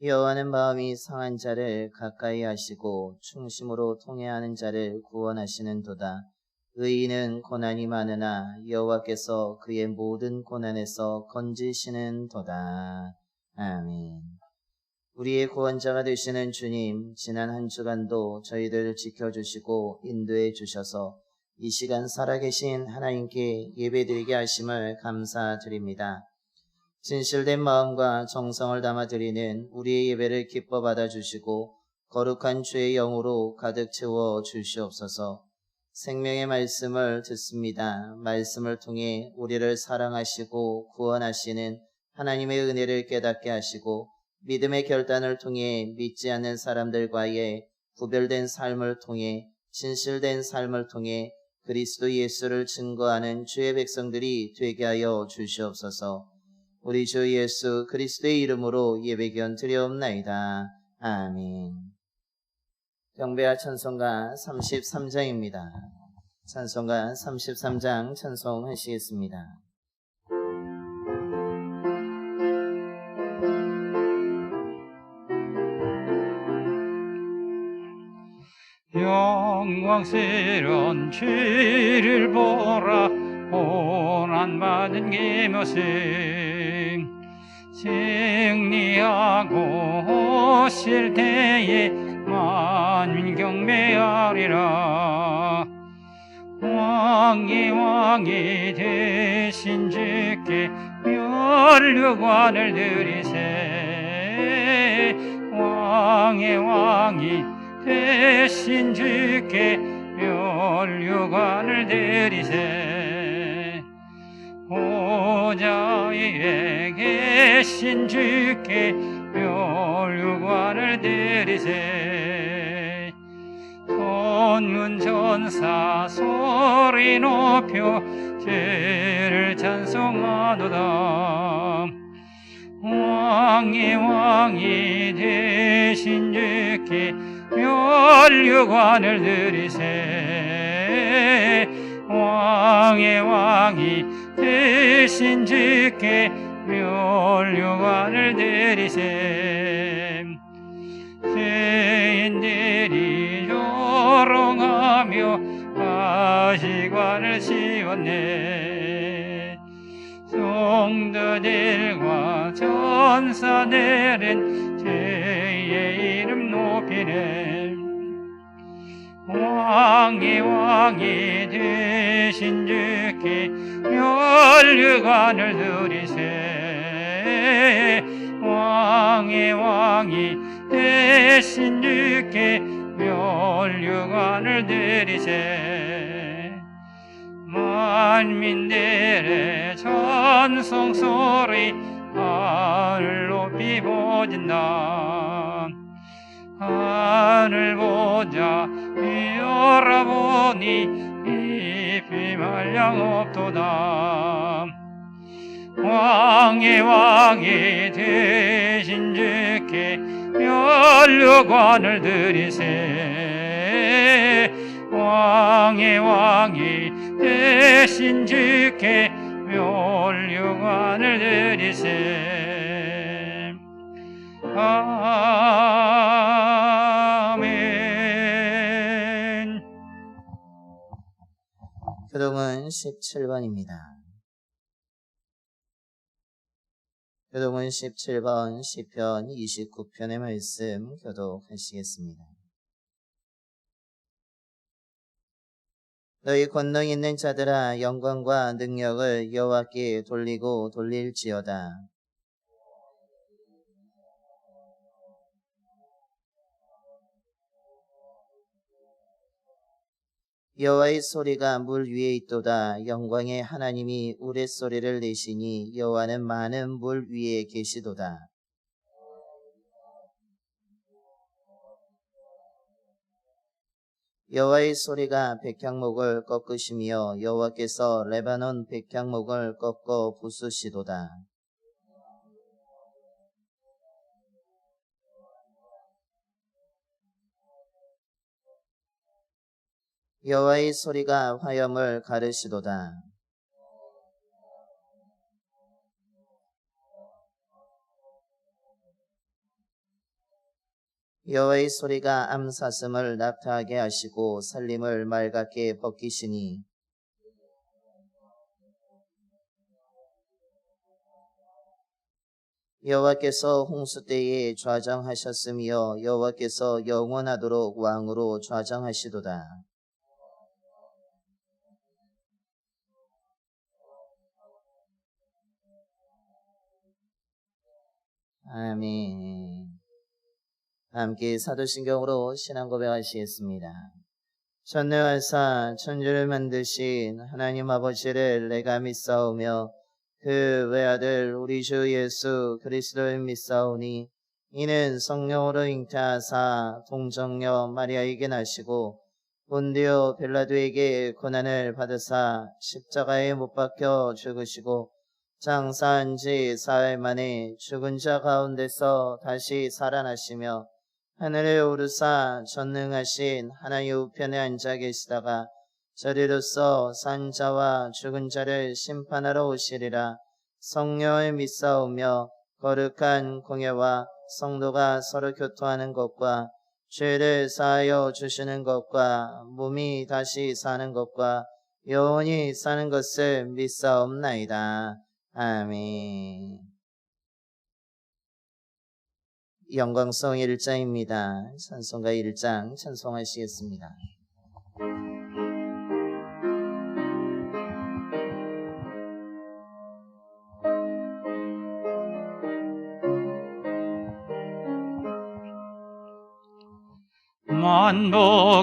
여호와는 마음이 상한 자를 가까이 하시고 충심으로 통회하는 자를 구원하시는도다. 의인은 고난이 많으나 여호와께서 그의 모든 고난에서 건지시는도다. 아멘. 우리의 구원자가 되시는 주님, 지난 한 주간도 저희들을 지켜주시고 인도해 주셔서 이 시간 살아계신 하나님께 예배드리게 하심을 감사드립니다. 진실된 마음과 정성을 담아 드리는 우리의 예배를 기뻐 받아주시고 거룩한 주의 영으로 가득 채워 주시옵소서. 생명의 말씀을 듣습니다. 말씀을 통해 우리를 사랑하시고 구원하시는 하나님의 은혜를 깨닫게 하시고 믿음의 결단을 통해 믿지 않는 사람들과의 구별된 삶을 통해 진실된 삶을 통해 그리스도 예수를 증거하는 주의 백성들이 되게 하여 주시옵소서. 우리 주 예수 그리스도의 이름으로 예배기원 드려옵나이다. 아멘. 경배와 찬송가 33장입니다. 찬송가 33장 찬송하시겠습니다. 영광스러운 주를 보라. 고난받은 기모습 승리하고 오실 때에 만민 경배하리라. 왕의 왕이 되신 주께 면류관을 드리세. 왕의 왕이 되신 주께 면류관을 드리세. 보좌 위에 계신 주께 면류관을 드리세. 천군 천사 소리 높여 주를 찬송하도다. 왕의 왕이 되신 주께 면류관을 드리세. 왕의 왕이 되신 주께 면류관을 드리세. 죄인들이 조롱하며 가시관을 씌웠네. 성도들과 천사들은 주의 이름 높이네. 왕의 왕이 되신 주께 면류관을 드리세. 왕의 왕이 되신 주께 면류관을 드리세. 만민들의 찬송 소리 하늘 높이 퍼진다. 하늘 보자 열어보니 깊이 말량 없도다. 왕의 왕이 되신 주께 면류관을 드리세. 왕의 왕이 되신 주께 면류관을 드리세. 아멘. 교동은 17번입니다. 교동은 17번 시편 29편의 말씀 교독하시겠습니다. 너희 권능 있는 자들아 영광과 능력을 여호와께 돌리고 돌릴지어다. 여호와의 소리가 물 위에 있도다. 영광의 하나님이 우레소리를 내시니 여호와는 많은 물 위에 계시도다. 여호와의 소리가 백향목을 꺾으시며 여호와께서 레바논 백향목을 꺾어 부수시도다. 여호와의 소리가 화염을 가르시도다. 여호와의 소리가 암사슴을 낙타하게 하시고 살림을 맑게 벗기시니 여호와께서 홍수 때에 좌정하셨으며 여호와께서 영원하도록 왕으로 좌정하시도다. 아멘. 함께 사도신경으로 신앙 고백하시겠습니다. 전능하사 천주를 만드신 하나님 아버지를 내가 믿사오며 그 외아들 우리 주 예수 그리스도를 믿사오니 이는 성령으로 잉태하사 동정녀 마리아에게 나시고 본디오 빌라도에게 고난을 받으사 십자가에 못 박혀 죽으시고 장사한 지 사흘 만에 죽은 자 가운데서 다시 살아나시며 하늘에 오르사 전능하신 하나님 우편에 앉아 계시다가 저리로서 산 자와 죽은 자를 심판하러 오시리라. 성령을 믿사오며 거룩한 공예와 성도가 서로 교통하는 것과 죄를 사하여 주시는 것과 몸이 다시 사는 것과 영원히 사는 것을 믿사옵나이다. 아멘. 영광송 1장입니다. 찬송가 1장 찬송하시겠습니다.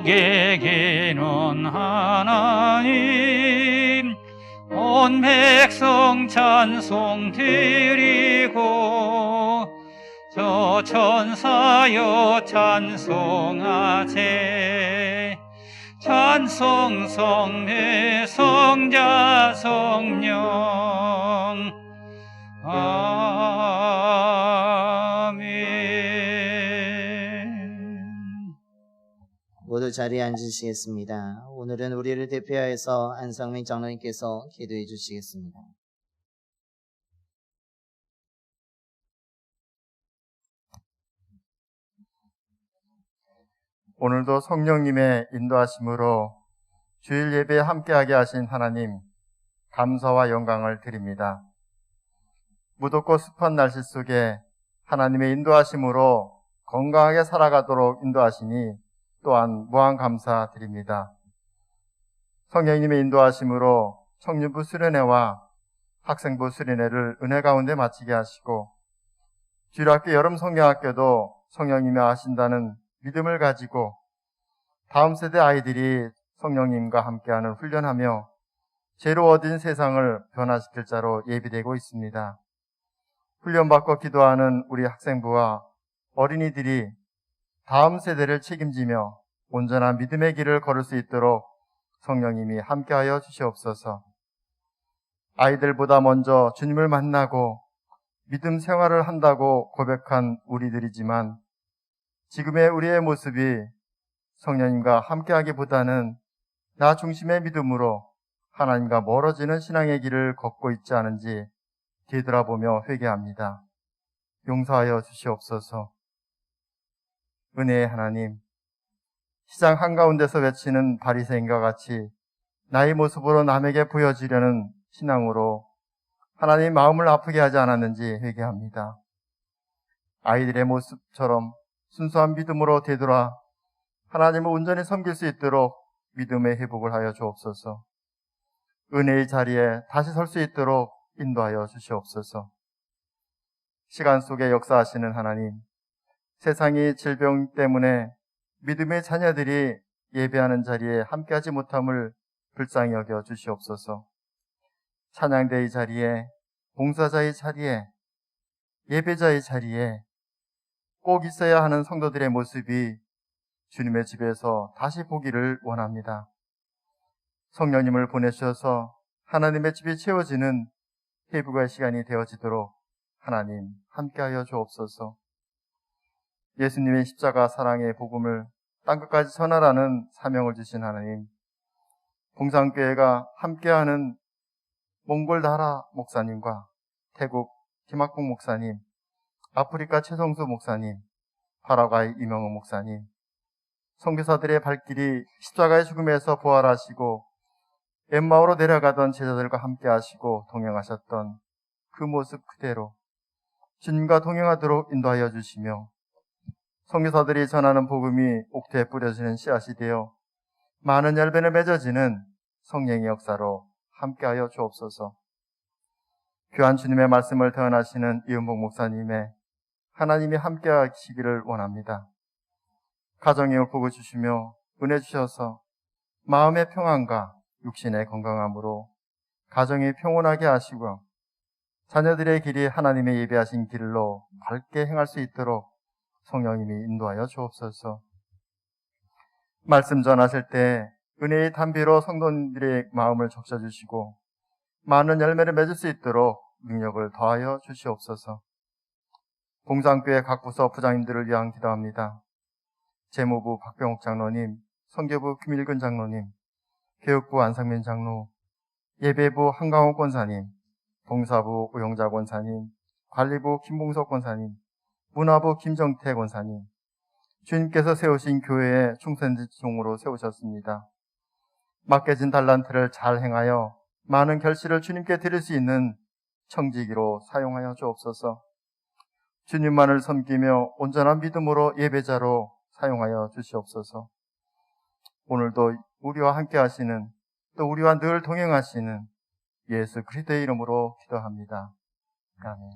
만복에게는 하나님 온 백성 찬송 드리고 저 천사여 찬송하세 찬송 성례 성자 성령 아멘. 모두 자리에 앉으시겠습니다. 오늘은 우리를 대표하여서 안상민 장로님께서 기도해 주시겠습니다. 오늘도 성령님의 인도하심으로 주일 예배에 함께하게 하신 하나님, 감사와 영광을 드립니다. 무덥고 습한 날씨 속에 하나님의 인도하심으로 건강하게 살아가도록 인도하시니 또한 무한 감사드립니다. 성령님의 인도하심으로 청년부 수련회와 학생부 수련회를 은혜 가운데 마치게 하시고 주일학교 여름 성경학교도 성령님이 하신다는 믿음을 가지고 다음 세대 아이들이 성령님과 함께하는 훈련하며 죄로 얻은 세상을 변화시킬 자로 예비되고 있습니다. 훈련받고 기도하는 우리 학생부와 어린이들이 다음 세대를 책임지며 온전한 믿음의 길을 걸을 수 있도록 성령님이 함께하여 주시옵소서. 아이들보다 먼저 주님을 만나고 믿음 생활을 한다고 고백한 우리들이지만 지금의 우리의 모습이 성령님과 함께하기보다는 나 중심의 믿음으로 하나님과 멀어지는 신앙의 길을 걷고 있지 않은지 뒤돌아보며 회개합니다. 용서하여 주시옵소서. 은혜의 하나님, 시장 한가운데서 외치는 바리새인과 같이 나의 모습으로 남에게 보여주려는 신앙으로 하나님 마음을 아프게 하지 않았는지 회개합니다. 아이들의 모습처럼 순수한 믿음으로 되돌아 하나님을 온전히 섬길 수 있도록 믿음의 회복을 하여 주옵소서. 은혜의 자리에 다시 설 수 있도록 인도하여 주시옵소서. 시간 속에 역사하시는 하나님, 세상이 질병 때문에 믿음의 자녀들이 예배하는 자리에 함께하지 못함을 불쌍히 여겨 주시옵소서. 찬양대의 자리에, 봉사자의 자리에, 예배자의 자리에 꼭 있어야 하는 성도들의 모습이 주님의 집에서 다시 보기를 원합니다. 성령님을 보내셔서 하나님의 집이 채워지는 회복의 시간이 되어지도록 하나님 함께하여 주옵소서. 예수님의 십자가 사랑의 복음을 땅끝까지 전하라는 사명을 주신 하나님, 봉상교회가 함께하는 몽골 나라 목사님과 태국 김학국 목사님, 아프리카 최성수 목사님, 파라과이 이명호 목사님, 선교사들의 발길이 십자가의 죽음에서 부활하시고 엠마오로 내려가던 제자들과 함께 하시고 동행하셨던 그 모습 그대로 주님과 동행하도록 인도하여 주시며, 선교사들이 전하는 복음이 옥토에 뿌려지는 씨앗이 되어 많은 열매를 맺어지는 성령의 역사로 함께하여 주옵소서. 귀한 주님의 말씀을 대언하시는 이은복 목사님의 하나님이 함께하시기를 원합니다. 가정에 복을 주시며 은혜 주셔서 마음의 평안과 육신의 건강함으로 가정이 평온하게 하시고 자녀들의 길이 하나님의 예비하신 길로 밝게 행할 수 있도록 성령님이 인도하여 주옵소서. 말씀 전하실 때 은혜의 담비로 성도님들의 마음을 적셔주시고 많은 열매를 맺을 수 있도록 능력을 더하여 주시옵소서. 봉상교회 각 부서 부장님들을 위한 기도합니다. 재무부 박병옥 장로님, 선교부 김일근 장로님, 교육부 안상민 장로, 예배부 한강호 권사님, 봉사부 오영자 권사님, 관리부 김봉석 권사님, 문화부 김정태 권사님, 주님께서 세우신 교회의 충성지종으로 세우셨습니다. 맡겨진 달란트를 잘 행하여 많은 결실을 주님께 드릴 수 있는 청지기로 사용하여 주옵소서. 주님만을 섬기며 온전한 믿음으로 예배자로 사용하여 주시옵소서. 오늘도 우리와 함께 하시는, 또 우리와 늘 동행하시는 예수 그리스도의 이름으로 기도합니다. 아멘.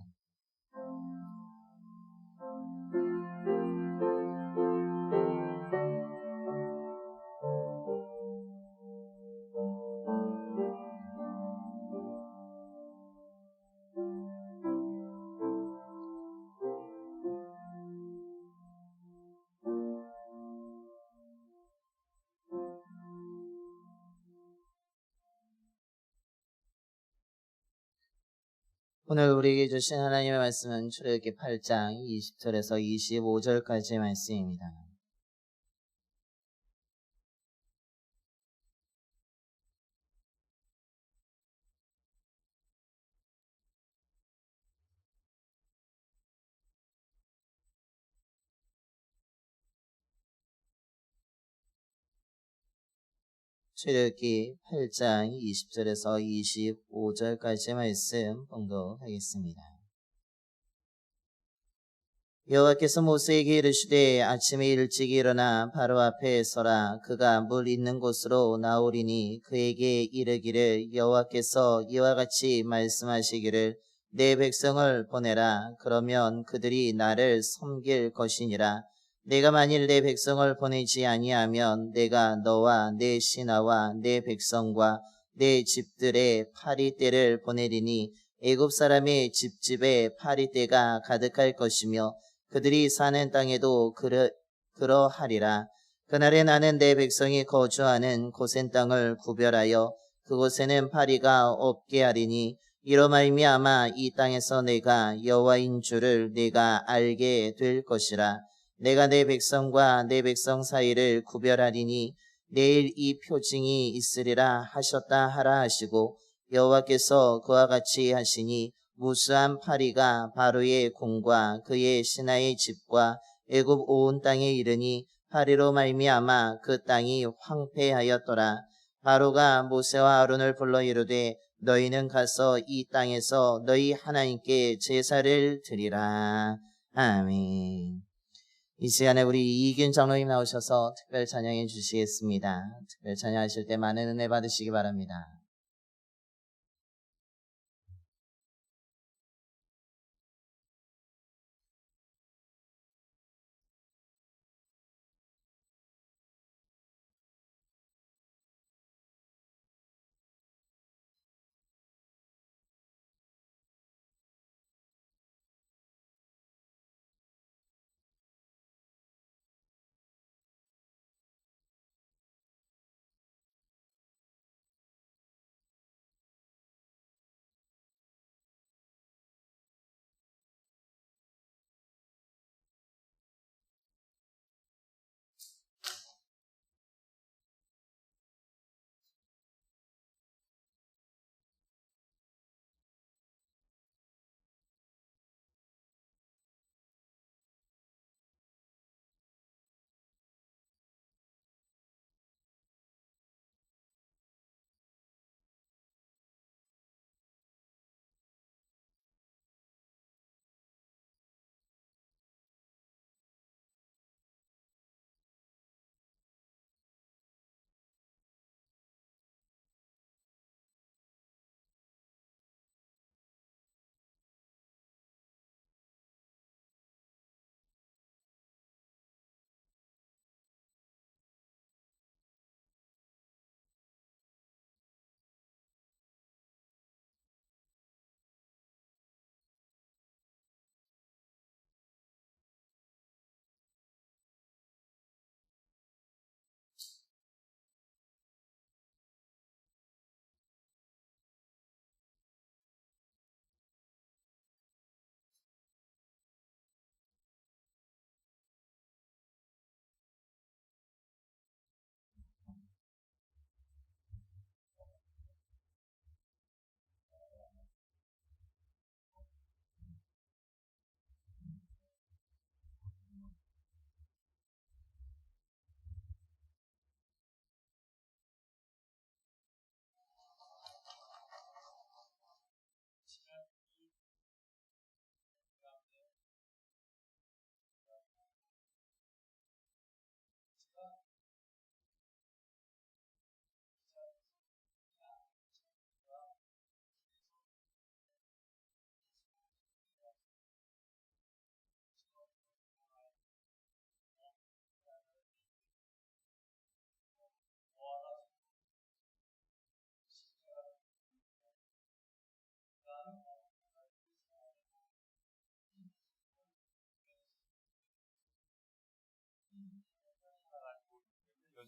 오늘 우리에게 주신 하나님의 말씀은 출애굽기 8장 20절에서 25절까지의 말씀입니다. 출애굽기 8장 20절에서 25절까지의 말씀 봉독하겠습니다. 여호와께서 모세에게 이르시되 아침에 일찍 일어나 바로 앞에 서라. 그가 물 있는 곳으로 나오리니 그에게 이르기를 여호와께서 이와 같이 말씀하시기를 내 백성을 보내라. 그러면 그들이 나를 섬길 것이니라. 내가 만일 내 백성을 보내지 아니하면 내가 너와 내 신하와 내 백성과 내 집들의 파리떼를 보내리니 애굽 사람의 집집에 파리떼가 가득할 것이며 그들이 사는 땅에도 그러하리라. 그날에 나는 내 백성이 거주하는 고센 땅을 구별하여 그곳에는 파리가 없게 하리니 이로 말미암아 이 땅에서 내가 여호와인 줄을 내가 알게 될 것이라. 내가 내 백성과 내 백성 사이를 구별하리니 내일 이 표징이 있으리라 하셨다 하라 하시고 여호와께서 그와 같이 하시니 무수한 파리가 바로의 궁과 그의 신하의 집과 애굽 온 땅에 이르니 파리로 말미암아 그 땅이 황폐하였더라. 바로가 모세와 아론을 불러 이르되 너희는 가서 이 땅에서 너희 하나님께 제사를 드리라. 아멘. 이 시간에 우리 이균 장로님 나오셔서 특별 찬양해 주시겠습니다. 특별 찬양하실 때 많은 은혜 받으시기 바랍니다.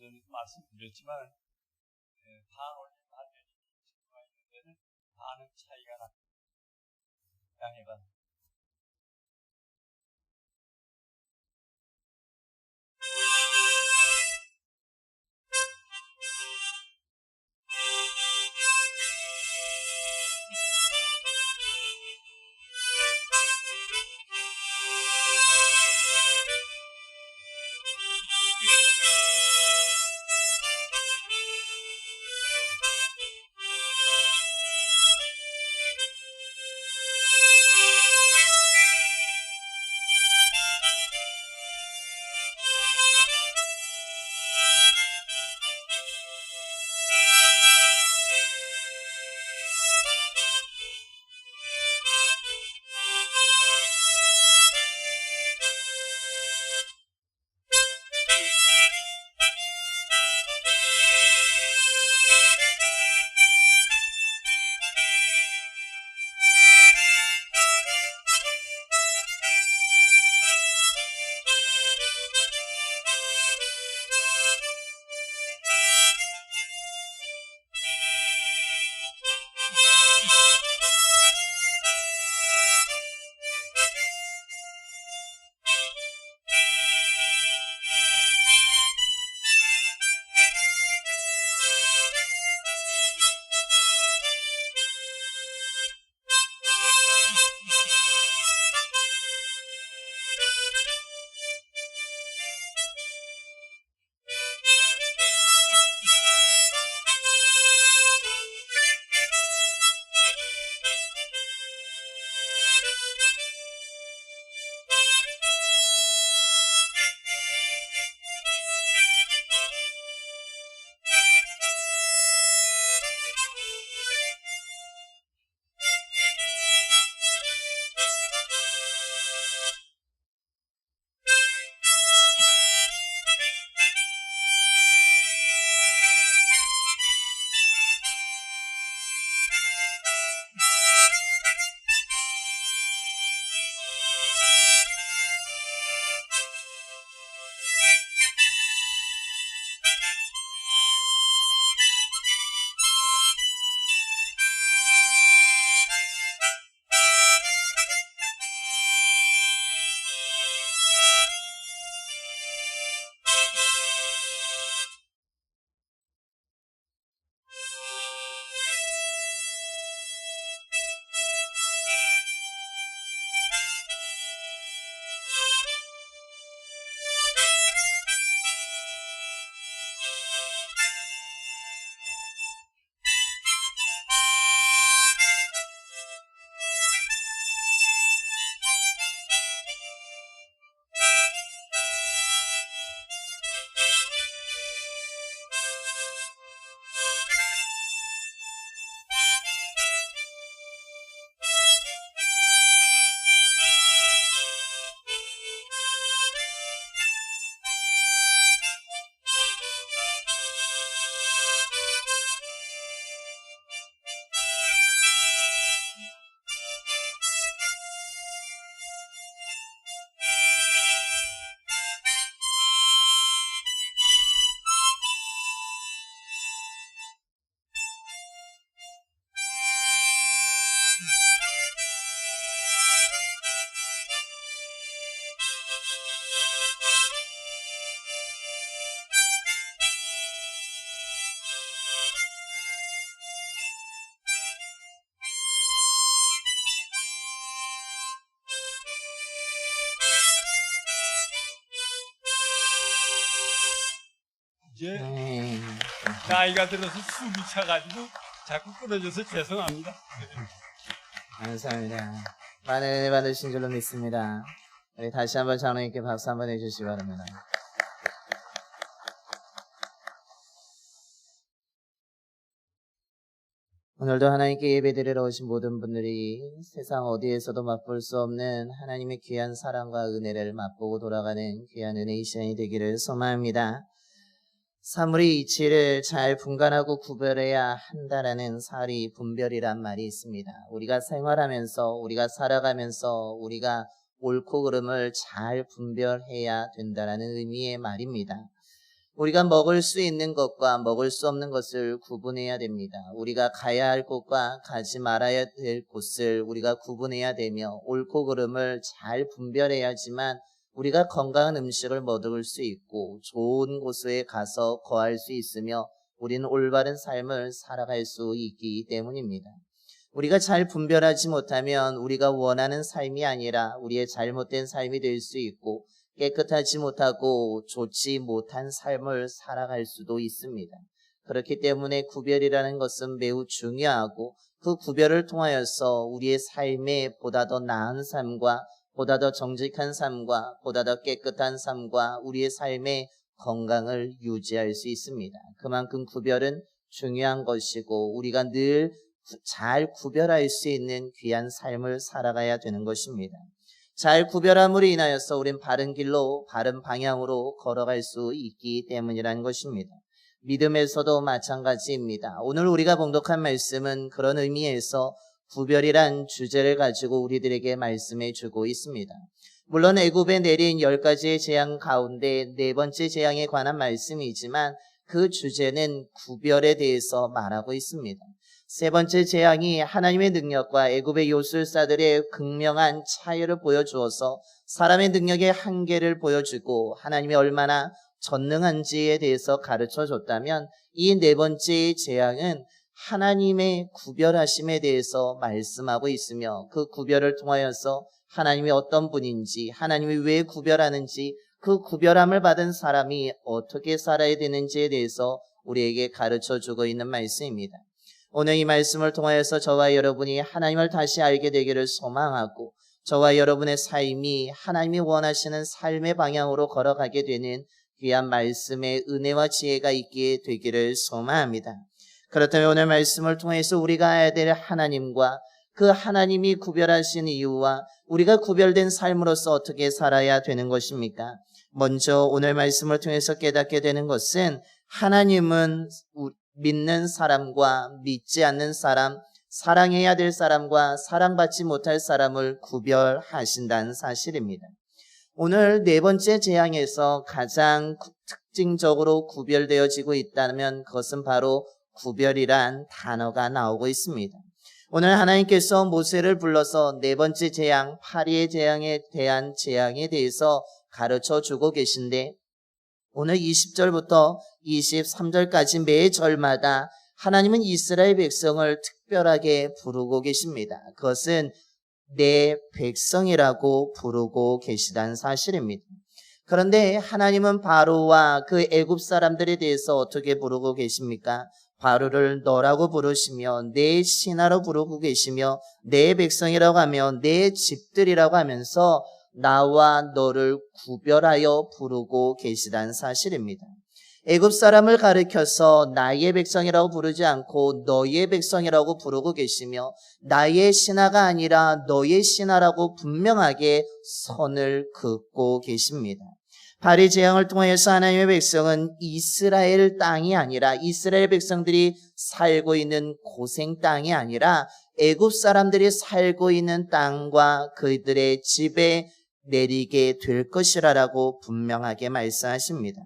전에 말씀드렸지만 반올림 반면이 증거가 있는 데는 반은 차이가 납니다. 양해 바랍니다. 이제 나이가 들어서 숨이 차가지고 자꾸 끊어져서 죄송합니다. 감사합니다. 많은 은혜 받으신 줄로 믿습니다. 우리 다시 한번 장로님께 박수 한번 해주시기 바랍니다. 오늘도 하나님께 예배드리러 오신 모든 분들이 세상 어디에서도 맛볼 수 없는 하나님의 귀한 사랑과 은혜를 맛보고 돌아가는 귀한 은혜의 시간이 되기를 소망합니다. 사물의 이치를 잘 분간하고 구별해야 한다라는 사리 분별이란 말이 있습니다. 우리가 생활하면서, 우리가 살아가면서 우리가 옳고 그름을 잘 분별해야 된다라는 의미의 말입니다. 우리가 먹을 수 있는 것과 먹을 수 없는 것을 구분해야 됩니다. 우리가 가야 할 곳과 가지 말아야 될 곳을 우리가 구분해야 되며 옳고 그름을 잘 분별해야지만 우리가 건강한 음식을 먹을 수 있고 좋은 곳에 가서 거할 수 있으며 우리는 올바른 삶을 살아갈 수 있기 때문입니다. 우리가 잘 분별하지 못하면 우리가 원하는 삶이 아니라 우리의 잘못된 삶이 될 수 있고 깨끗하지 못하고 좋지 못한 삶을 살아갈 수도 있습니다. 그렇기 때문에 구별이라는 것은 매우 중요하고 그 구별을 통하여서 우리의 삶에 보다 더 나은 삶과 보다 더 정직한 삶과 보다 더 깨끗한 삶과 우리의 삶의 건강을 유지할 수 있습니다. 그만큼 구별은 중요한 것이고 우리가 늘 잘 구별할 수 있는 귀한 삶을 살아가야 되는 것입니다. 잘 구별함으로 인하여서 우린 바른 길로 바른 방향으로 걸어갈 수 있기 때문이라는 것입니다. 믿음에서도 마찬가지입니다. 오늘 우리가 봉독한 말씀은 그런 의미에서 구별이란 주제를 가지고 우리들에게 말씀해 주고 있습니다. 물론 애굽에 내린 10가지의 재앙 가운데 4번째 재앙에 관한 말씀이지만 그 주제는 구별에 대해서 말하고 있습니다. 3번째 재앙이 하나님의 능력과 애굽의 요술사들의 극명한 차이를 보여주어서 사람의 능력의 한계를 보여주고 하나님이 얼마나 전능한지에 대해서 가르쳐줬다면 이 4번째 재앙은 하나님의 구별하심에 대해서 말씀하고 있으며 그 구별을 통하여서 하나님이 어떤 분인지 하나님이 왜 구별하는지 그 구별함을 받은 사람이 어떻게 살아야 되는지에 대해서 우리에게 가르쳐주고 있는 말씀입니다. 오늘 이 말씀을 통하여서 저와 여러분이 하나님을 다시 알게 되기를 소망하고 저와 여러분의 삶이 하나님이 원하시는 삶의 방향으로 걸어가게 되는 귀한 말씀의 은혜와 지혜가 있게 되기를 소망합니다. 그렇다면 오늘 말씀을 통해서 우리가 알아야 될 하나님과 그 하나님이 구별하신 이유와 우리가 구별된 삶으로서 어떻게 살아야 되는 것입니까? 먼저 오늘 말씀을 통해서 깨닫게 되는 것은 하나님은 믿는 사람과 믿지 않는 사람, 사랑해야 될 사람과 사랑받지 못할 사람을 구별하신다는 사실입니다. 오늘 4번째 재앙에서 가장 특징적으로 구별되어지고 있다면 그것은 바로 구별이란 단어가 나오고 있습니다. 오늘 하나님께서 모세를 불러서 4번째 재앙, 파리의 재앙에 대한 재앙에 대해서 가르쳐주고 계신데 오늘 20절부터 23절까지 매 절마다 하나님은 이스라엘 백성을 특별하게 부르고 계십니다. 그것은 내 백성이라고 부르고 계시다는 사실입니다. 그런데 하나님은 바로와 그 애굽 사람들에 대해서 어떻게 부르고 계십니까? 바로를 너라고 부르시며 내 신하로 부르고 계시며 내 백성이라고 하며 내 집들이라고 하면서 나와 너를 구별하여 부르고 계시다는 사실입니다. 애굽 사람을 가리켜서 나의 백성이라고 부르지 않고 너의 백성이라고 부르고 계시며 나의 신하가 아니라 너의 신하라고 분명하게 선을 긋고 계십니다. 파리 재앙을 통해서 하나님의 백성은 이스라엘 땅이 아니라 이스라엘 백성들이 살고 있는 고생 땅이 아니라 애굽 사람들이 살고 있는 땅과 그들의 집에 내리게 될 것이라고 분명하게 말씀하십니다.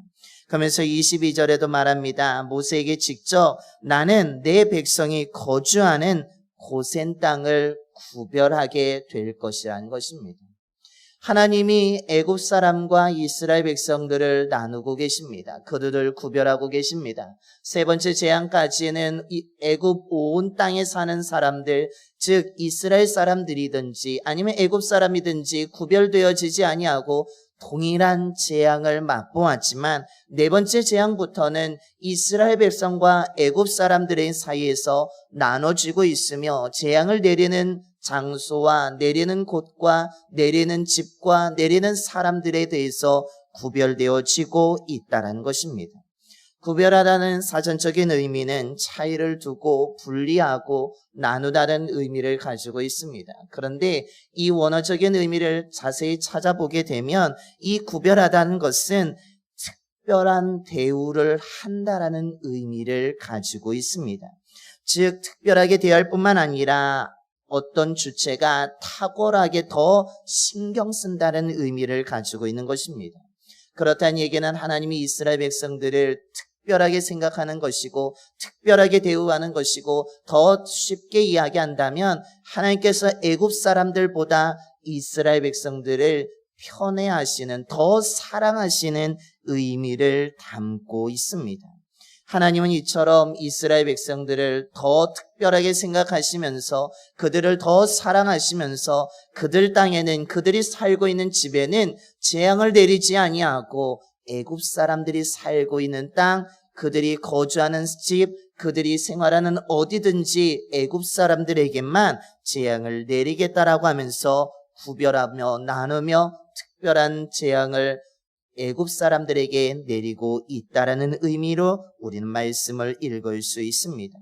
그러면서 22절에도 말합니다. 모세에게 직접 나는 내 백성이 거주하는 고센 땅을 구별하게 될 것이라는 것입니다. 하나님이 애굽 사람과 이스라엘 백성들을 나누고 계십니다. 그들을 구별하고 계십니다. 3번째 재앙까지는 애굽 온 땅에 사는 사람들, 즉 이스라엘 사람들이든지 아니면 애굽 사람이든지 구별되어지지 아니하고 동일한 재앙을 맛보았지만 4번째 재앙부터는 이스라엘 백성과 애굽 사람들의 사이에서 나눠지고 있으며 재앙을 내리는 장소와 내리는 곳과 내리는 집과 내리는 사람들에 대해서 구별되어지고 있다는 것입니다. 구별하다는 사전적인 의미는 차이를 두고 분리하고 나누다는 의미를 가지고 있습니다. 그런데 이 원어적인 의미를 자세히 찾아보게 되면 이 구별하다는 것은 특별한 대우를 한다라는 의미를 가지고 있습니다. 즉 특별하게 대할 뿐만 아니라 어떤 주체가 탁월하게 더 신경 쓴다는 의미를 가지고 있는 것입니다. 그렇다는 얘기는 하나님이 이스라엘 백성들을 특별하게 생각하는 것이고 특별하게 대우하는 것이고 더 쉽게 이야기한다면 하나님께서 애굽 사람들보다 이스라엘 백성들을 편애하시는, 더 사랑하시는 의미를 담고 있습니다. 하나님은 이처럼 이스라엘 백성들을 더 특별하게 생각하시면서 그들을 더 사랑하시면서 그들 땅에는, 그들이 살고 있는 집에는 재앙을 내리지 아니하고 애굽 사람들이 살고 있는 땅, 그들이 거주하는 집, 그들이 생활하는 어디든지 애굽 사람들에게만 재앙을 내리겠다라고 하면서 구별하며 나누며 특별한 재앙을 애굽 사람들에게 내리고 있다라는 의미로 우리는 말씀을 읽을 수 있습니다.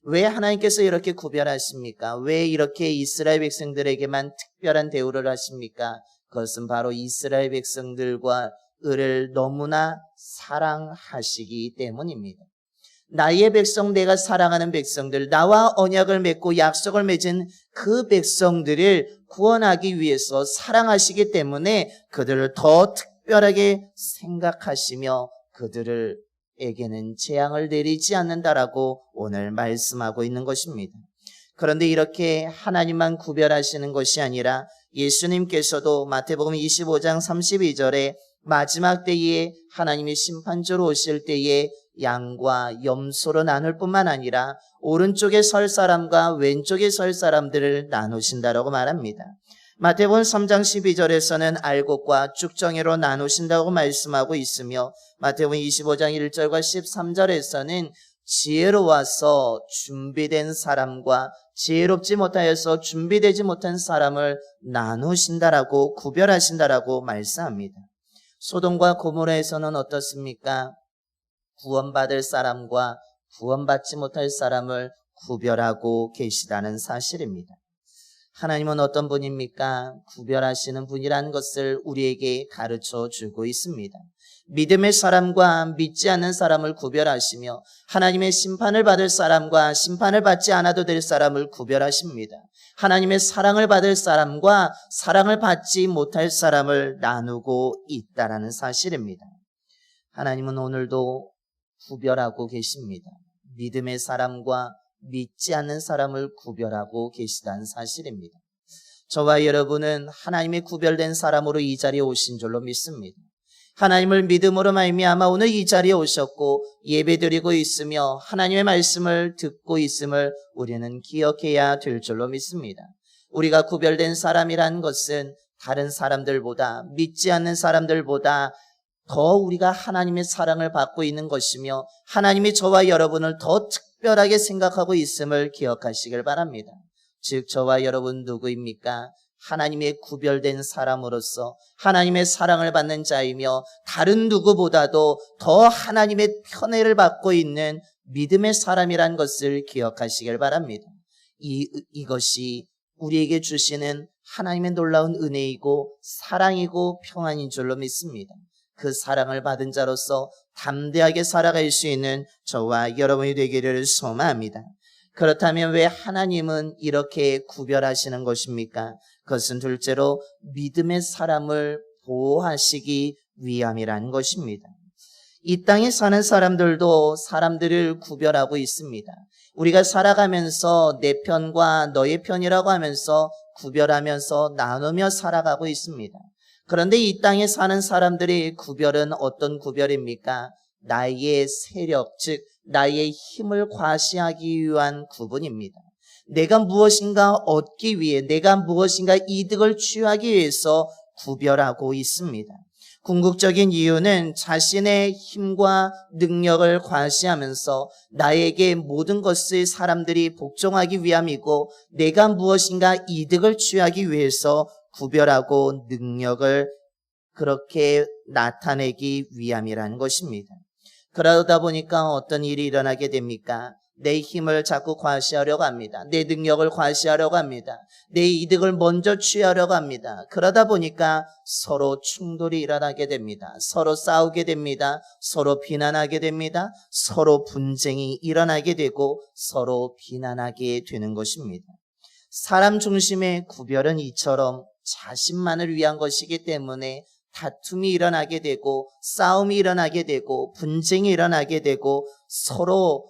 왜 하나님께서 이렇게 구별하십니까? 왜 이렇게 이스라엘 백성들에게만 특별한 대우를 하십니까? 그것은 바로 이스라엘 백성들과 을을 너무나 사랑하시기 때문입니다. 나의 백성, 내가 사랑하는 백성들, 나와 언약을 맺고 약속을 맺은 그 백성들을 구원하기 위해서 사랑하시기 때문에 그들을 더 특별하게 생각하시며 그들에게는 재앙을 내리지 않는다라고 오늘 말씀하고 있는 것입니다. 그런데 이렇게 하나님만 구별하시는 것이 아니라 예수님께서도 마태복음 25장 32절에 마지막 때에 하나님이 심판주로 오실 때에 양과 염소로 나눌 뿐만 아니라 오른쪽에 설 사람과 왼쪽에 설 사람들을 나누신다라고 말합니다. 마태복음 3장 12절에서는 알곡과 쭉정이로 나누신다고 말씀하고 있으며 마태복음 25장 1절과 13절에서는 지혜로워서 준비된 사람과 지혜롭지 못하여서 준비되지 못한 사람을 나누신다라고, 구별하신다라고 말씀합니다. 소돔과 고모라에서는 어떻습니까? 구원받을 사람과 구원받지 못할 사람을 구별하고 계시다는 사실입니다. 하나님은 어떤 분입니까? 구별하시는 분이라는 것을 우리에게 가르쳐 주고 있습니다. 믿음의 사람과 믿지 않는 사람을 구별하시며 하나님의 심판을 받을 사람과 심판을 받지 않아도 될 사람을 구별하십니다. 하나님의 사랑을 받을 사람과 사랑을 받지 못할 사람을 나누고 있다는 사실입니다. 하나님은 오늘도 구별하고 계십니다. 믿음의 사람과 믿지 않는 사람을 구별하고 계시다는 사실입니다. 저와 여러분은 하나님의 구별된 사람으로 이 자리에 오신 줄로 믿습니다. 하나님을 믿음으로 말미암아 오늘 이 자리에 오셨고 예배드리고 있으며 하나님의 말씀을 듣고 있음을 우리는 기억해야 될 줄로 믿습니다. 우리가 구별된 사람이라는 것은 다른 사람들보다, 믿지 않는 사람들보다 더 우리가 하나님의 사랑을 받고 있는 것이며 하나님이 저와 여러분을 더 특별하게 생각하고 있음을 기억하시길 바랍니다. 즉 저와 여러분 누구입니까? 하나님의 구별된 사람으로서 하나님의 사랑을 받는 자이며 다른 누구보다도 더 하나님의 편애를 받고 있는 믿음의 사람이란 것을 기억하시길 바랍니다. 이것이 우리에게 주시는 하나님의 놀라운 은혜이고 사랑이고 평안인 줄로 믿습니다. 그 사랑을 받은 자로서 담대하게 살아갈 수 있는 저와 여러분이 되기를 소망합니다. 그렇다면 왜 하나님은 이렇게 구별하시는 것입니까? 그것은 둘째로 믿음의 사람을 보호하시기 위함이라는 것입니다. 이 땅에 사는 사람들도 사람들을 구별하고 있습니다. 우리가 살아가면서 내 편과 너의 편이라고 하면서 구별하면서 나누며 살아가고 있습니다. 그런데 이 땅에 사는 사람들의 구별은 어떤 구별입니까? 나의 세력, 즉 나의 힘을 과시하기 위한 구분입니다. 내가 무엇인가 얻기 위해, 내가 무엇인가 이득을 취하기 위해서 구별하고 있습니다. 궁극적인 이유는 자신의 힘과 능력을 과시하면서 나에게 모든 것을 사람들이 복종하기 위함이고 내가 무엇인가 이득을 취하기 위해서 구별하고 능력을 그렇게 나타내기 위함이라는 것입니다. 그러다 보니까 어떤 일이 일어나게 됩니까? 내 힘을 자꾸 과시하려고 합니다. 내 능력을 과시하려고 합니다. 내 이득을 먼저 취하려고 합니다. 그러다 보니까 서로 충돌이 일어나게 됩니다. 서로 싸우게 됩니다. 서로 비난하게 됩니다. 서로 분쟁이 일어나게 되고 서로 비난하게 되는 것입니다. 사람 중심의 구별은 이처럼 자신만을 위한 것이기 때문에 다툼이 일어나게 되고 싸움이 일어나게 되고 분쟁이 일어나게 되고 서로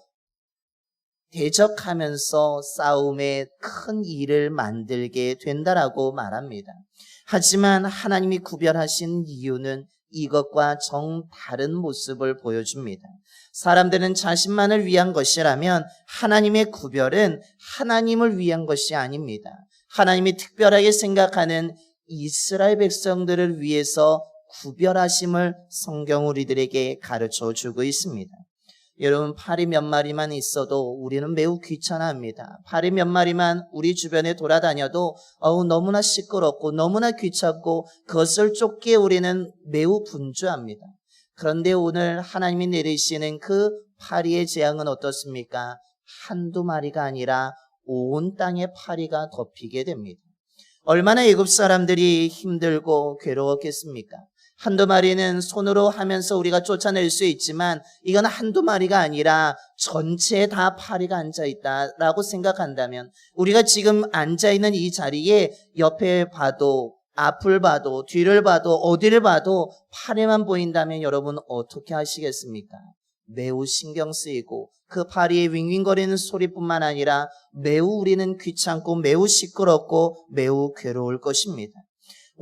대적하면서 싸움에 큰 일을 만들게 된다라고 말합니다. 하지만 하나님이 구별하신 이유는 이것과 정다른 모습을 보여줍니다. 사람들은 자신만을 위한 것이라면 하나님의 구별은 하나님을 위한 것이 아닙니다. 하나님이 특별하게 생각하는 이스라엘 백성들을 위해서 구별하심을 성경 우리들에게 가르쳐 주고 있습니다. 여러분, 파리 몇 마리만 있어도 우리는 매우 귀찮아합니다. 파리 몇 마리만 우리 주변에 돌아다녀도 너무나 시끄럽고 너무나 귀찮고 그것을 쫓기에 우리는 매우 분주합니다. 그런데 오늘 하나님이 내리시는 그 파리의 재앙은 어떻습니까? 한두 마리가 아니라 온 땅에 파리가 덮이게 됩니다. 얼마나 애굽 사람들이 힘들고 괴로웠겠습니까? 한두 마리는 손으로 하면서 우리가 쫓아낼 수 있지만 이건 한두 마리가 아니라 전체에 다 파리가 앉아있다라고 생각한다면 우리가 지금 앉아있는 이 자리에 옆에 봐도 앞을 봐도 뒤를 봐도 어디를 봐도 파리만 보인다면 여러분 어떻게 하시겠습니까? 매우 신경 쓰이고 그 파리의 윙윙거리는 소리뿐만 아니라 매우 우리는 귀찮고 매우 시끄럽고 매우 괴로울 것입니다.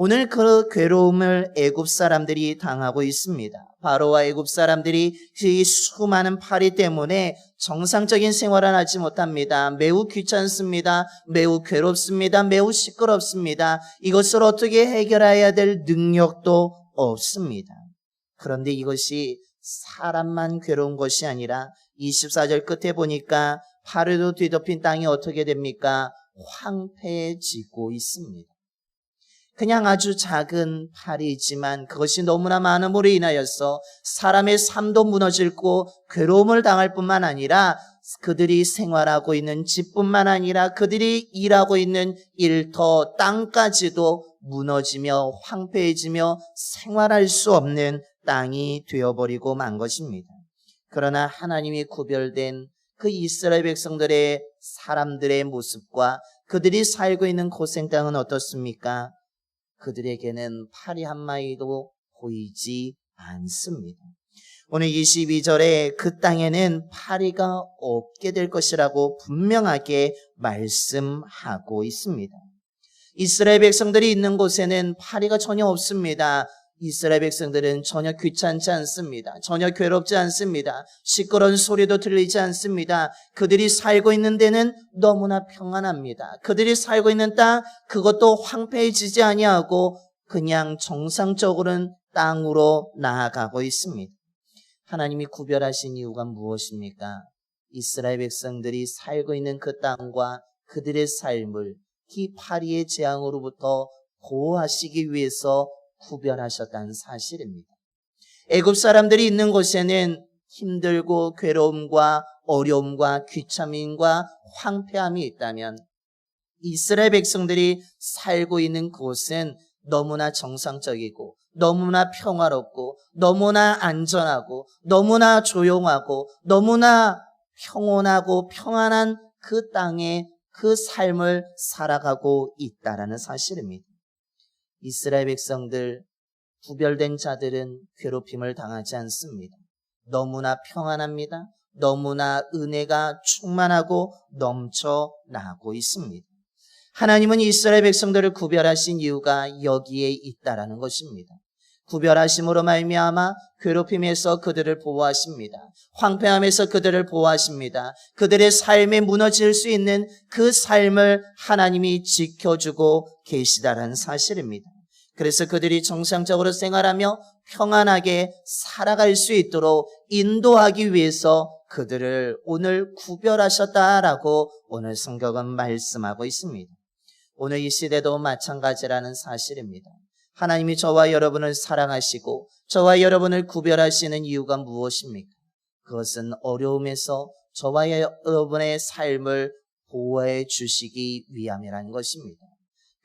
오늘 그 괴로움을 애굽 사람들이 당하고 있습니다. 바로와 애굽 사람들이 이 수많은 파리 때문에 정상적인 생활을 하지 못합니다. 매우 귀찮습니다. 매우 괴롭습니다. 매우 시끄럽습니다. 이것을 어떻게 해결해야 될 능력도 없습니다. 그런데 이것이 사람만 괴로운 것이 아니라 24절 끝에 보니까 파리로 뒤덮인 땅이 어떻게 됩니까? 황폐해지고 있습니다. 그냥 아주 작은 파리이지만 그것이 너무나 많음으로 인하여서 사람의 삶도 무너지고 괴로움을 당할 뿐만 아니라 그들이 생활하고 있는 집뿐만 아니라 그들이 일하고 있는 일터, 땅까지도 무너지며 황폐해지며 생활할 수 없는 땅이 되어버리고 만 것입니다. 그러나 하나님이 구별된 그 이스라엘 백성들의 사람들의 모습과 그들이 살고 있는 고생 땅은 어떻습니까? 그들에게는 파리 한 마리도 보이지 않습니다. 오늘 22절에 그 땅에는 파리가 없게 될 것이라고 분명하게 말씀하고 있습니다. 이스라엘 백성들이 있는 곳에는 파리가 전혀 없습니다. 이스라엘 백성들은 전혀 귀찮지 않습니다. 전혀 괴롭지 않습니다. 시끄러운 소리도 들리지 않습니다. 그들이 살고 있는 데는 너무나 평안합니다. 그들이 살고 있는 땅, 그것도 황폐해지지 아니하고 그냥 정상적으로는 땅으로 나아가고 있습니다. 하나님이 구별하신 이유가 무엇입니까? 이스라엘 백성들이 살고 있는 그 땅과 그들의 삶을 이 파리의 재앙으로부터 보호하시기 위해서 구별하셨다는 사실입니다. 애굽 사람들이 있는 곳에는 힘들고 괴로움과 어려움과 귀참임과 황폐함이 있다면 이스라엘 백성들이 살고 있는 곳은 너무나 정상적이고 너무나 평화롭고 너무나 안전하고 너무나 조용하고 너무나 평온하고 평안한 그 땅에 그 삶을 살아가고 있다라는 사실입니다. 이스라엘 백성들, 구별된 자들은 괴롭힘을 당하지 않습니다. 너무나 평안합니다. 너무나 은혜가 충만하고 넘쳐나고 있습니다. 하나님은 이스라엘 백성들을 구별하신 이유가 여기에 있다라는 것입니다. 구별하심으로 말미암아 괴롭힘에서 그들을 보호하십니다. 황폐함에서 그들을 보호하십니다. 그들의 삶에 무너질 수 있는 그 삶을 하나님이 지켜주고 계시다라는 사실입니다. 그래서 그들이 정상적으로 생활하며 평안하게 살아갈 수 있도록 인도하기 위해서 그들을 오늘 구별하셨다라고 오늘 성경은 말씀하고 있습니다. 오늘 이 시대도 마찬가지라는 사실입니다. 하나님이 저와 여러분을 사랑하시고 저와 여러분을 구별하시는 이유가 무엇입니까? 그것은 어려움에서 저와 여러분의 삶을 보호해 주시기 위함이라는 것입니다.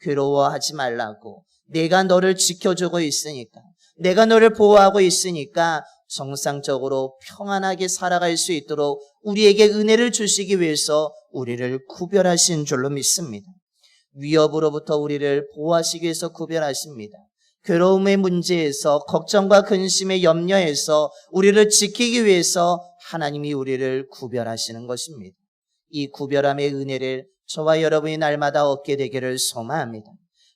괴로워하지 말라고, 내가 너를 지켜주고 있으니까, 내가 너를 보호하고 있으니까 정상적으로 평안하게 살아갈 수 있도록 우리에게 은혜를 주시기 위해서 우리를 구별하신 줄로 믿습니다. 위협으로부터 우리를 보호하시기 위해서 구별하십니다. 괴로움의 문제에서, 걱정과 근심의 염려에서 우리를 지키기 위해서 하나님이 우리를 구별하시는 것입니다. 이 구별함의 은혜를 저와 여러분이 날마다 얻게 되기를 소망합니다.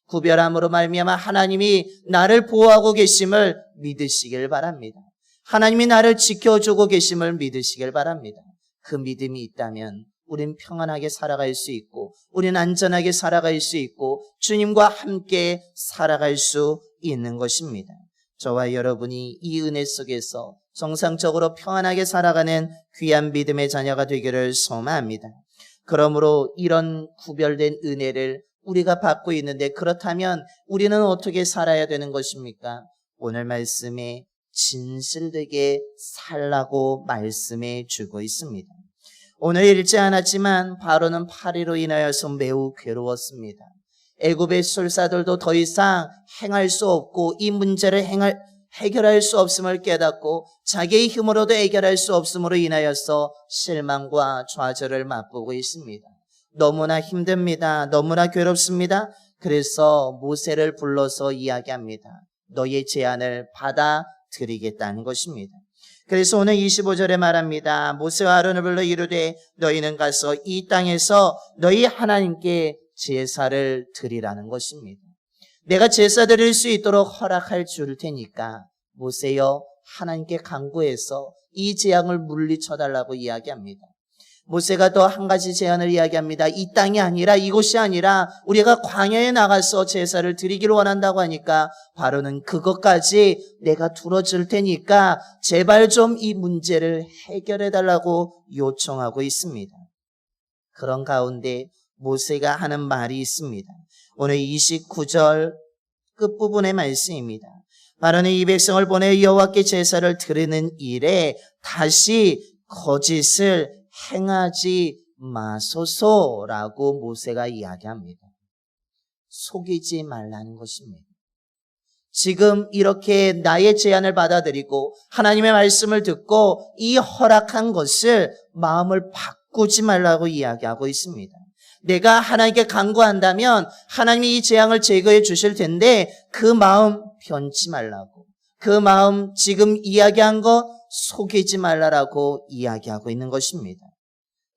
구별함으로 말미암아 하나님이 나를 보호하고 계심을 믿으시길 바랍니다. 하나님이 나를 지켜주고 계심을 믿으시길 바랍니다. 그 믿음이 있다면 우린 평안하게 살아갈 수 있고, 우린 안전하게 살아갈 수 있고, 주님과 함께 살아갈 수 있는 것입니다. 저와 여러분이 이 은혜 속에서 정상적으로 평안하게 살아가는 귀한 믿음의 자녀가 되기를 소망합니다. 그러므로 이런 구별된 은혜를 우리가 받고 있는데, 그렇다면 우리는 어떻게 살아야 되는 것입니까? 오늘 말씀에 진실되게 살라고 말씀해 주고 있습니다. 오늘 읽지 않았지만 바로는 파리로 인하여서 매우 괴로웠습니다. 애굽의 술사들도 더 이상 행할 수 없고 이 문제를 해결할 수 없음을 깨닫고 자기의 힘으로도 해결할 수 없음으로 인하여서 실망과 좌절을 맛보고 있습니다. 너무나 힘듭니다. 너무나 괴롭습니다. 그래서 모세를 불러서 이야기합니다. 너의 제안을 받아들이겠다는 것입니다. 그래서 오늘 25절에 말합니다. 모세와 아론을 불러 이르되 너희는 가서 이 땅에서 너희 하나님께 제사를 드리라는 것입니다. 내가 제사 드릴 수 있도록 허락할 줄 테니까 모세여 하나님께 간구해서 이 재앙을 물리쳐달라고 이야기합니다. 모세가 또 한 가지 제안을 이야기합니다. 이 땅이 아니라, 이곳이 아니라 우리가 광야에 나가서 제사를 드리기를 원한다고 하니까 바로는 그것까지 내가 들어줄 테니까 제발 좀 이 문제를 해결해달라고 요청하고 있습니다. 그런 가운데 모세가 하는 말이 있습니다. 오늘 29절 끝부분의 말씀입니다. 바로는 이 백성을 보내 여호와께 제사를 드리는 일에 다시 거짓을 행하지 마소서라고 모세가 이야기합니다. 속이지 말라는 것입니다. 지금 이렇게 나의 제안을 받아들이고 하나님의 말씀을 듣고 이 허락한 것을 마음을 바꾸지 말라고 이야기하고 있습니다. 내가 하나님께 간구한다면 하나님이 이 재앙을 제거해 주실 텐데 그 마음 변치 말라고, 그 마음 지금 이야기한 거 속이지 말라라고 이야기하고 있는 것입니다.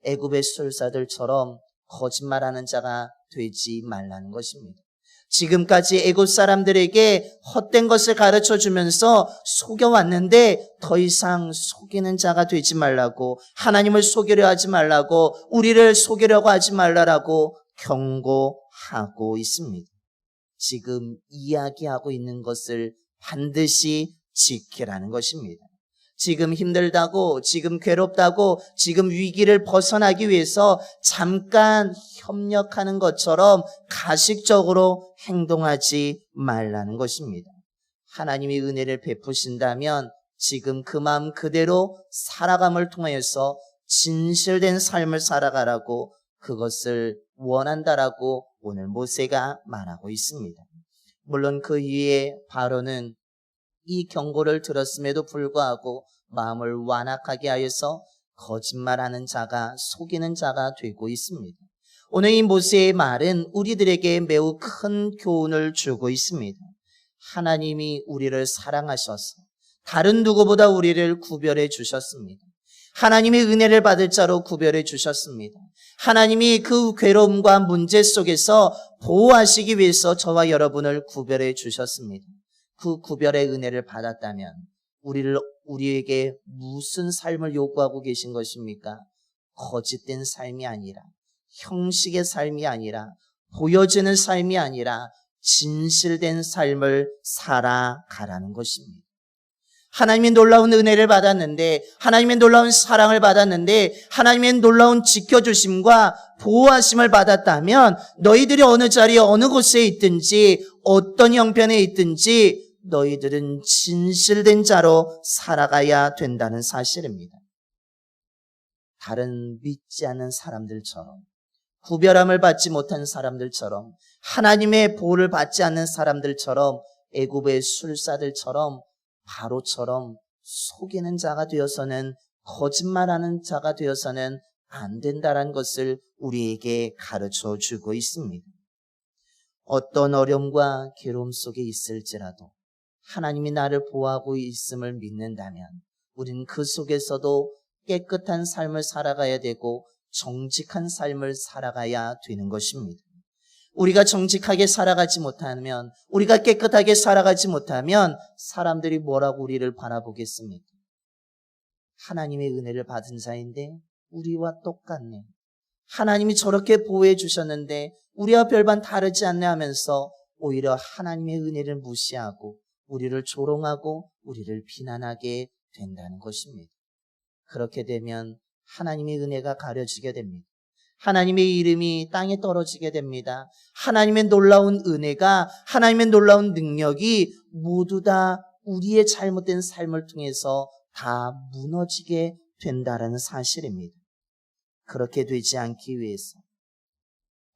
애굽의 술사들처럼 거짓말하는 자가 되지 말라는 것입니다. 지금까지 애굽 사람들에게 헛된 것을 가르쳐 주면서 속여왔는데 더 이상 속이는 자가 되지 말라고, 하나님을 속이려 하지 말라고, 우리를 속이려고 하지 말라라고 경고하고 있습니다. 지금 이야기하고 있는 것을 반드시 지키라는 것입니다. 지금 힘들다고, 지금 괴롭다고, 지금 위기를 벗어나기 위해서 잠깐 협력하는 것처럼 가식적으로 행동하지 말라는 것입니다. 하나님이 은혜를 베푸신다면 지금 그 마음 그대로 살아감을 통해서 진실된 삶을 살아가라고, 그것을 원한다라고 오늘 모세가 말하고 있습니다. 물론 그 이후에 바로는 이 경고를 들었음에도 불구하고 마음을 완악하게 하여서 거짓말하는 자가, 속이는 자가 되고 있습니다. 오늘 이 모세의 말은 우리들에게 매우 큰 교훈을 주고 있습니다. 하나님이 우리를 사랑하셔서 다른 누구보다 우리를 구별해 주셨습니다. 하나님의 은혜를 받을 자로 구별해 주셨습니다. 하나님이 그 괴로움과 문제 속에서 보호하시기 위해서 저와 여러분을 구별해 주셨습니다. 그 구별의 은혜를 받았다면 우리에게 무슨 삶을 요구하고 계신 것입니까? 거짓된 삶이 아니라, 형식의 삶이 아니라, 보여지는 삶이 아니라 진실된 삶을 살아가라는 것입니다. 하나님의 놀라운 은혜를 받았는데, 하나님의 놀라운 사랑을 받았는데, 하나님의 놀라운 지켜주심과 보호하심을 받았다면 너희들이 어느 자리에 어느 곳에 있든지 어떤 형편에 있든지 너희들은 진실된 자로 살아가야 된다는 사실입니다. 다른 믿지 않는 사람들처럼, 구별함을 받지 못한 사람들처럼, 하나님의 보호를 받지 않는 사람들처럼, 애굽의 술사들처럼, 바로처럼 속이는 자가 되어서는, 거짓말하는 자가 되어서는 안 된다는 것을 우리에게 가르쳐 주고 있습니다. 어떤 어려움과 괴로움 속에 있을지라도 하나님이 나를 보호하고 있음을 믿는다면 우리는 그 속에서도 깨끗한 삶을 살아가야 되고 정직한 삶을 살아가야 되는 것입니다. 우리가 정직하게 살아가지 못하면, 우리가 깨끗하게 살아가지 못하면 사람들이 뭐라고 우리를 바라보겠습니까? 하나님의 은혜를 받은 자인데 우리와 똑같네. 하나님이 저렇게 보호해 주셨는데 우리와 별반 다르지 않네 하면서 오히려 하나님의 은혜를 무시하고 우리를 조롱하고 우리를 비난하게 된다는 것입니다. 그렇게 되면 하나님의 은혜가 가려지게 됩니다. 하나님의 이름이 땅에 떨어지게 됩니다. 하나님의 놀라운 은혜가, 하나님의 놀라운 능력이 모두 다 우리의 잘못된 삶을 통해서 다 무너지게 된다는 사실입니다. 그렇게 되지 않기 위해서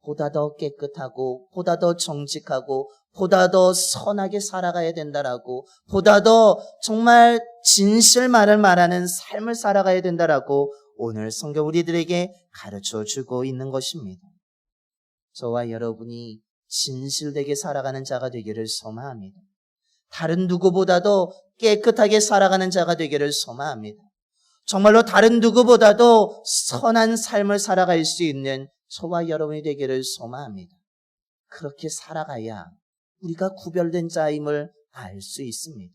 보다 더 깨끗하고 보다 더 정직하고 보다 더 선하게 살아가야 된다라고, 보다 더 정말 진실만을 말하는 삶을 살아가야 된다라고 오늘 성경 우리들에게 가르쳐 주고 있는 것입니다. 저와 여러분이 진실되게 살아가는 자가 되기를 소망합니다. 다른 누구보다도 깨끗하게 살아가는 자가 되기를 소망합니다. 정말로 다른 누구보다도 선한 삶을 살아갈 수 있는 저와 여러분이 되기를 소망합니다. 그렇게 살아가야 우리가 구별된 자임을 알 수 있습니다.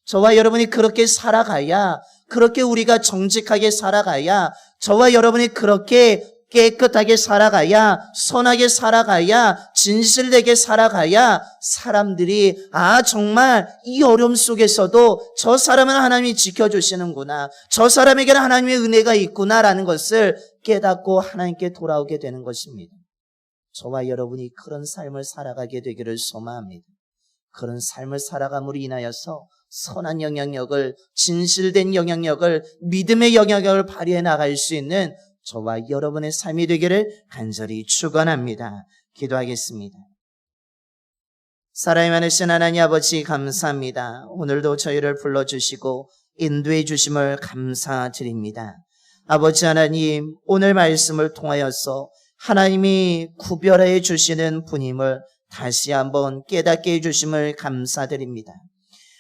저와 여러분이 그렇게 살아가야, 그렇게 우리가 정직하게 살아가야, 저와 여러분이 그렇게 깨끗하게 살아가야, 선하게 살아가야, 진실되게 살아가야 사람들이 정말 이 어려움 속에서도 저 사람은 하나님이 지켜주시는구나, 저 사람에게는 하나님의 은혜가 있구나라는 것을 깨닫고 하나님께 돌아오게 되는 것입니다. 저와 여러분이 그런 삶을 살아가게 되기를 소망합니다. 그런 삶을 살아감으로 인하여서 선한 영향력을, 진실된 영향력을, 믿음의 영향력을 발휘해 나갈 수 있는 저와 여러분의 삶이 되기를 간절히 축원합니다. 기도하겠습니다. 사랑이 많으신 하나님 아버지 감사합니다. 오늘도 저희를 불러주시고 인도해 주심을 감사드립니다. 아버지 하나님, 오늘 말씀을 통하여서 하나님이 구별해 주시는 분임을 다시 한번 깨닫게 해주심을 감사드립니다.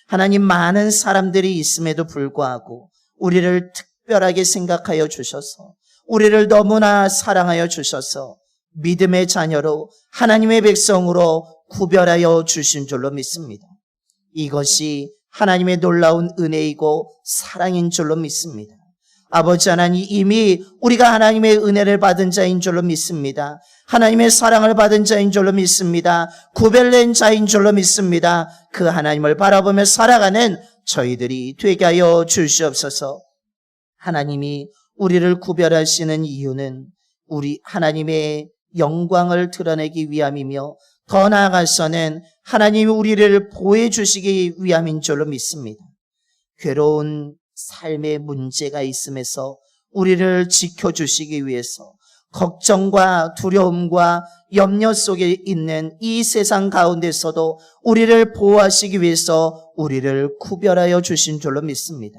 하나님, 많은 사람들이 있음에도 불구하고 우리를 특별하게 생각하여 주셔서, 우리를 너무나 사랑하여 주셔서 믿음의 자녀로, 하나님의 백성으로 구별하여 주신 줄로 믿습니다. 이것이 하나님의 놀라운 은혜이고 사랑인 줄로 믿습니다. 아버지 하나님, 이미 우리가 하나님의 은혜를 받은 자인 줄로 믿습니다. 하나님의 사랑을 받은 자인 줄로 믿습니다. 구별된 자인 줄로 믿습니다. 그 하나님을 바라보며 살아가는 저희들이 되게 하여 주시옵소서. 하나님이 우리를 구별하시는 이유는 우리 하나님의 영광을 드러내기 위함이며 더 나아가서는 하나님이 우리를 보호해 주시기 위함인 줄로 믿습니다. 괴로운 삶의 문제가 있음에서 우리를 지켜주시기 위해서, 걱정과 두려움과 염려 속에 있는 이 세상 가운데서도 우리를 보호하시기 위해서 우리를 구별하여 주신 줄로 믿습니다.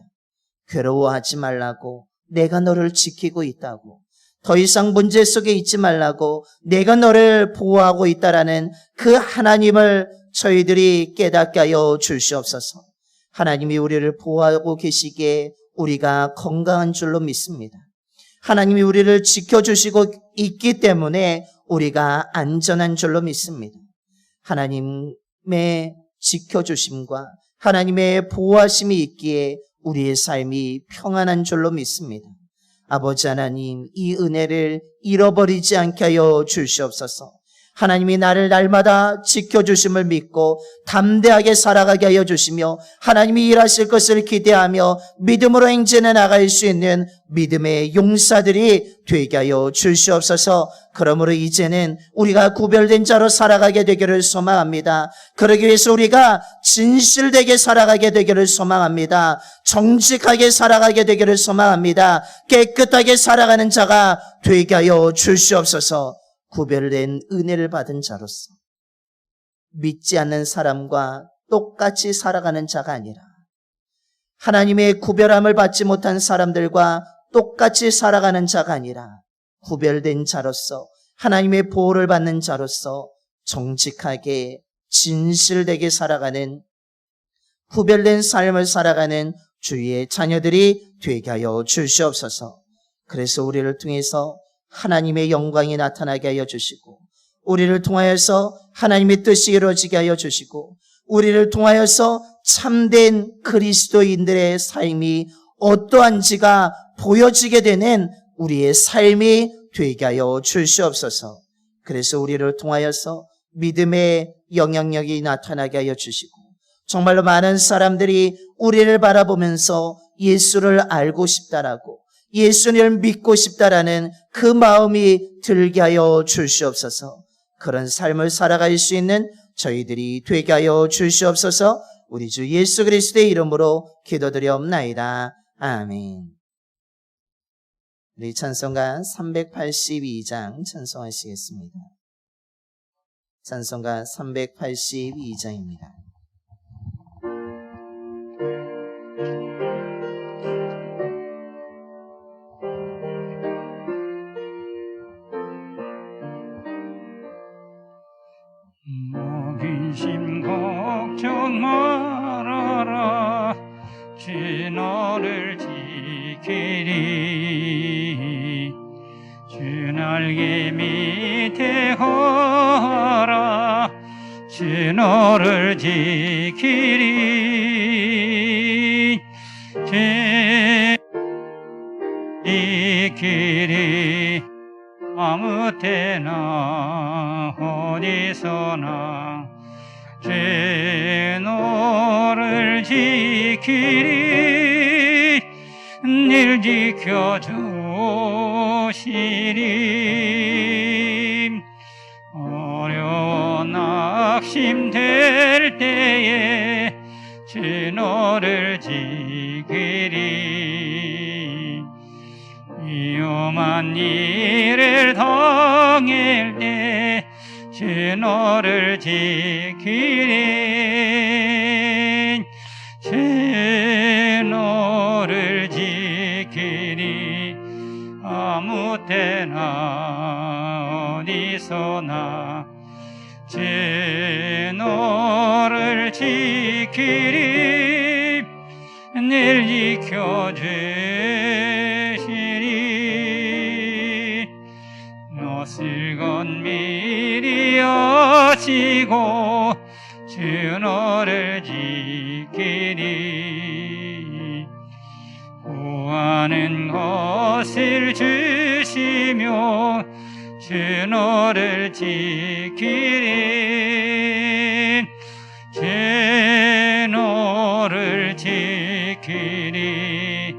괴로워하지 말라고, 내가 너를 지키고 있다고, 더 이상 문제 속에 있지 말라고, 내가 너를 보호하고 있다라는 그 하나님을 저희들이 깨닫게 하여 주시옵소서. 하나님이 우리를 보호하고 계시기에 우리가 건강한 줄로 믿습니다. 하나님이 우리를 지켜주시고 있기 때문에 우리가 안전한 줄로 믿습니다. 하나님의 지켜주심과 하나님의 보호하심이 있기에 우리의 삶이 평안한 줄로 믿습니다. 아버지 하나님, 이 은혜를 잃어버리지 않게 하여 주시옵소서. 하나님이 나를 날마다 지켜주심을 믿고 담대하게 살아가게 하여 주시며 하나님이 일하실 것을 기대하며 믿음으로 행진해 나갈 수 있는 믿음의 용사들이 되게 하여 주시옵소서. 그러므로 이제는 우리가 구별된 자로 살아가게 되기를 소망합니다. 그러기 위해서 우리가 진실되게 살아가게 되기를 소망합니다. 정직하게 살아가게 되기를 소망합니다. 깨끗하게 살아가는 자가 되게 하여 주시옵소서. 구별된 은혜를 받은 자로서 믿지 않는 사람과 똑같이 살아가는 자가 아니라 하나님의 구별함을 받지 못한 사람들과 똑같이 살아가는 자가 아니라 구별된 자로서 하나님의 보호를 받는 자로서 정직하게 진실되게 살아가는 구별된 삶을 살아가는 주의 자녀들이 되게 하여 주시옵소서. 그래서 우리를 통해서 하나님의 영광이 나타나게 하여 주시고, 우리를 통하여서 하나님의 뜻이 이루어지게 하여 주시고, 우리를 통하여서 참된 그리스도인들의 삶이 어떠한지가 보여지게 되는 우리의 삶이 되게 하여 주시옵소서. 그래서 우리를 통하여서 믿음의 영향력이 나타나게 하여 주시고, 정말로 많은 사람들이 우리를 바라보면서 예수를 알고 싶다라고, 예수님을 믿고 싶다라는 그 마음이 들게 하여 주시옵소서. 그런 삶을 살아갈 수 있는 저희들이 되게 하여 주시옵소서. 우리 주 예수 그리스도의 이름으로 기도드리옵나이다. 아멘. 우리 찬송가 382장 찬송하시겠습니다. 찬송가 382장입니다. 근심 걱정 말아라. 주 너를 지키리. 주 날개 밑에 거하라. 주 너를 지키리. 지키리. 아무 때나 어디서나 주 너를 지키리. 늘 지켜주시리. 어려운 낙심될 때에 주 너를 지키리. 위험한 일을 당할 때 주 너를 지키리. 주 너를 지키리. 아무 때나 어디서나 주 너를 지키리. 늘 지켜주시리. 넋을 건미리 여시고 주 너를 지키리. 구하는 것을 주시며 주 너를 지키리. 주 너를 지키리.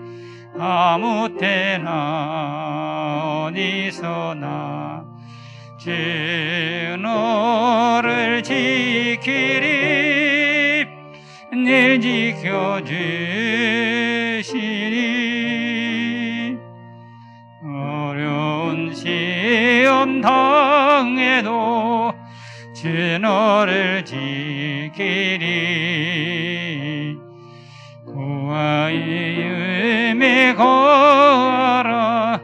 아무 때나 어디서나 주 너를 지키리. 늘 지켜주시리. 어려운 시험 당해도 주 너를 지키리. 구하의 음에 거하라.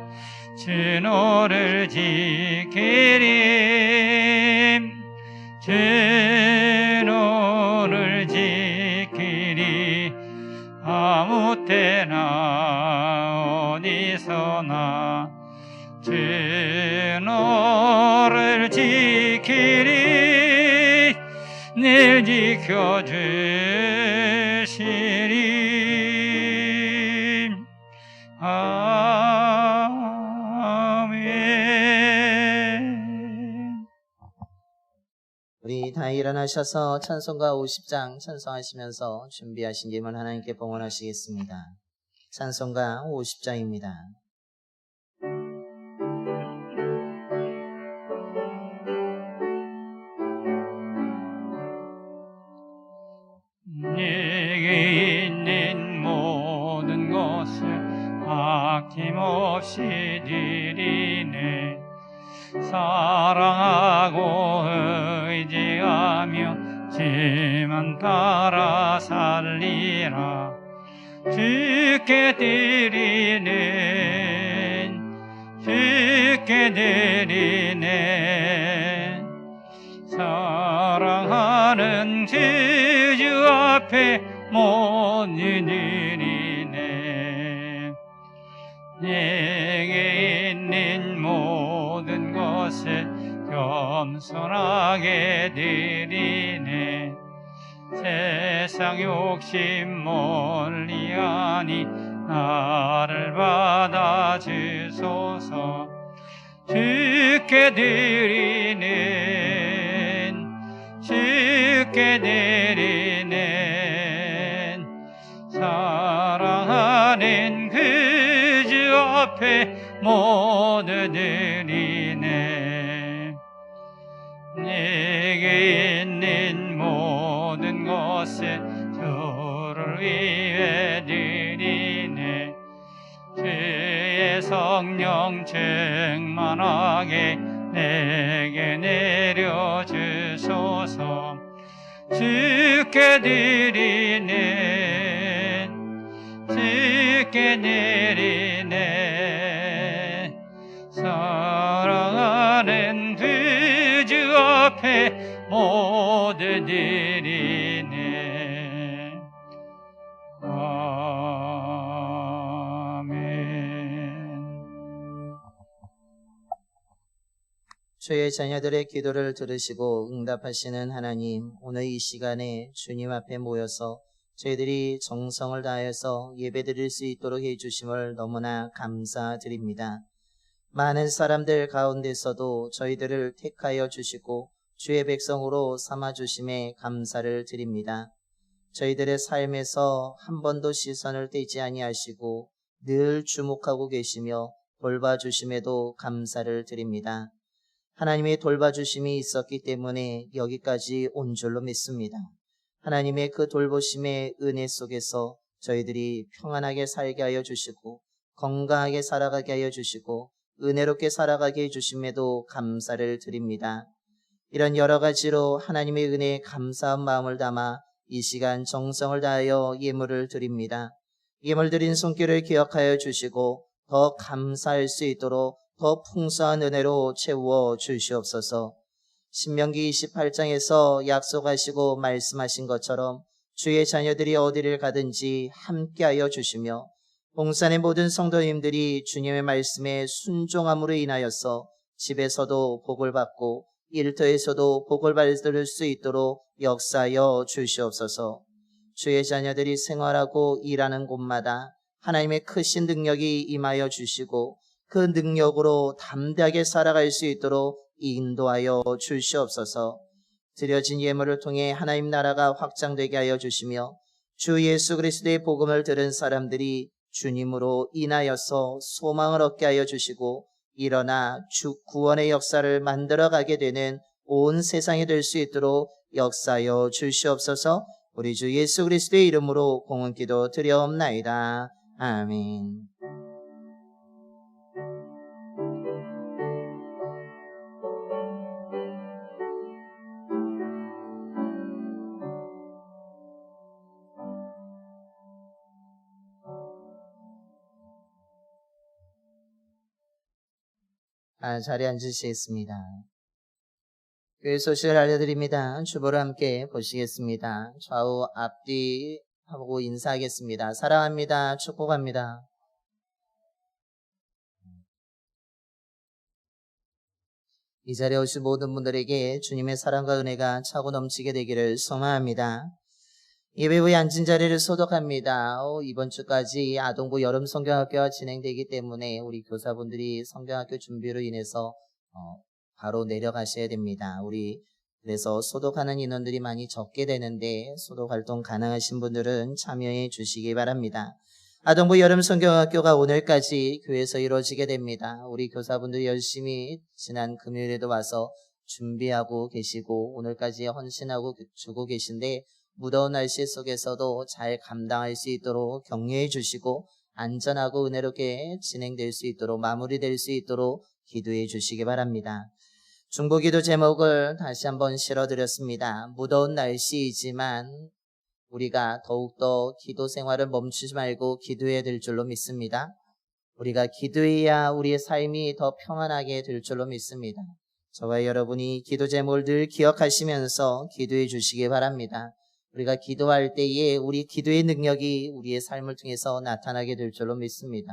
주 너를 지키리. 주 너를 지키리. 아무 때나 어디서나 주 너를 지키리. 늘 지켜주시리. 아멘. 우리 다 일어나셔서 찬송가 50장 찬송하시면서 준비하신 예물 하나님께 봉헌하시겠습니다. 찬송가 50장입니다. 내게 있는 모든 것을 아낌없이 드리네. 사랑하고 의지하며 주만 따라 살리라. 주께 드리네. 주께 드리네. 앞에 못 이르리네. 내게 있는 모든 것을 겸손하게 드리네. 세상 욕심 멀리하니 나를 받아주소서. 주께 드리는 사랑하는 그 주 앞에 모두 드리네. 내게 있는 모든 것을 주를 위해 드리네. 주의 성령 충만하게 내게 내려주소서. 주께 드리네 사랑하는 그 주 앞에 모두 드리네. 아멘. 주의 자녀들의 기도를 들으시고 응답하시는 하나님, 오늘 이 시간에 주님 앞에 모여서 저희들이 정성을 다해서 예배드릴 수 있도록 해주심을 너무나 감사드립니다. 많은 사람들 가운데서도 저희들을 택하여 주시고 주의 백성으로 삼아주심에 감사를 드립니다. 저희들의 삶에서 한 번도 시선을 떼지 아니하시고 늘 주목하고 계시며 돌봐주심에도 감사를 드립니다. 하나님의 돌봐주심이 있었기 때문에 여기까지 온 줄로 믿습니다. 하나님의 그 돌보심의 은혜 속에서 저희들이 평안하게 살게 하여 주시고 건강하게 살아가게 하여 주시고 은혜롭게 살아가게 해주심에도 감사를 드립니다. 이런 여러 가지로 하나님의 은혜에 감사한 마음을 담아 이 시간 정성을 다하여 예물을 드립니다. 예물 드린 손길을 기억하여 주시고 더 감사할 수 있도록 더 풍성한 은혜로 채워 주시옵소서. 신명기 28장에서 약속하시고 말씀하신 것처럼 주의 자녀들이 어디를 가든지 함께하여 주시며 봉산의 모든 성도님들이 주님의 말씀에 순종함으로 인하여서 집에서도 복을 받고 일터에서도 복을 받을 수 있도록 역사하여 주시옵소서. 주의 자녀들이 생활하고 일하는 곳마다 하나님의 크신 능력이 임하여 주시고 그 능력으로 담대하게 살아갈 수 있도록 인도하여 주시옵소서. 드려진 예물을 통해 하나님 나라가 확장되게 하여 주시며 주 예수 그리스도의 복음을 들은 사람들이 주님으로 인하여서 소망을 얻게 하여 주시고 일어나 주 구원의 역사를 만들어가게 되는 온 세상이 될 수 있도록 역사하여 주시옵소서. 우리 주 예수 그리스도의 이름으로 공은 기도 드려옵나이다. 아멘. 자리에 앉으시겠습니다. 교회 소식을 알려드립니다. 주보를 함께 보시겠습니다. 좌우 앞뒤 하고 인사하겠습니다. 사랑합니다. 축복합니다. 이 자리에 오신 모든 분들에게 주님의 사랑과 은혜가 차고 넘치게 되기를 소망합니다. 예배 후에 앉은 자리를 소독합니다. 이번 주까지 아동부 여름 성경학교가 진행되기 때문에 우리 교사분들이 성경학교 준비로 인해서 바로 내려가셔야 됩니다. 그래서 소독하는 인원들이 많이 적게 되는데 소독활동 가능하신 분들은 참여해 주시기 바랍니다. 아동부 여름 성경학교가 오늘까지 교회에서 이루어지게 됩니다. 우리 교사분들이 열심히 지난 금요일에도 와서 준비하고 계시고 오늘까지 헌신하고 주고 계신데 무더운 날씨 속에서도 잘 감당할 수 있도록 격려해 주시고 안전하고 은혜롭게 진행될 수 있도록 마무리될 수 있도록 기도해 주시기 바랍니다. 중보기도 제목을 다시 한번 실어드렸습니다. 무더운 날씨이지만 우리가 더욱더 기도 생활을 멈추지 말고 기도해야 될 줄로 믿습니다. 우리가 기도해야 우리의 삶이 더 평안하게 될 줄로 믿습니다. 저와 여러분이 기도 제목을 늘 기억하시면서 기도해 주시기 바랍니다. 우리가 기도할 때에 우리 기도의 능력이 우리의 삶을 통해서 나타나게 될 줄로 믿습니다.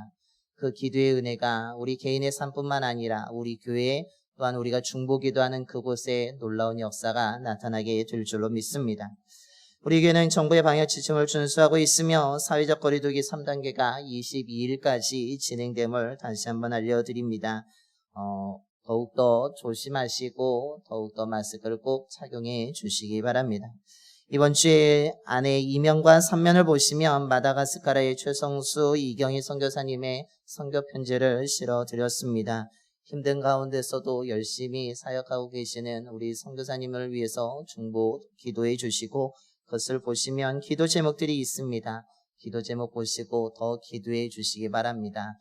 그 기도의 은혜가 우리 개인의 삶뿐만 아니라 우리 교회 또한 우리가 중보기도하는 그곳에 놀라운 역사가 나타나게 될 줄로 믿습니다. 우리 교회는 정부의 방역 지침을 준수하고 있으며 사회적 거리두기 3단계가 22일까지 진행됨을 다시 한번 알려드립니다. 더욱더 조심하시고 더욱더 마스크를 꼭 착용해 주시기 바랍니다. 이번 주에 안에 2면과 3면을 보시면 마다가스카르의 최성수 이경희 선교사님의 선교 편지를 실어드렸습니다. 힘든 가운데서도 열심히 사역하고 계시는 우리 선교사님을 위해서 중보 기도해 주시고 그것을 보시면 기도 제목들이 있습니다. 기도 제목 보시고 더 기도해 주시기 바랍니다.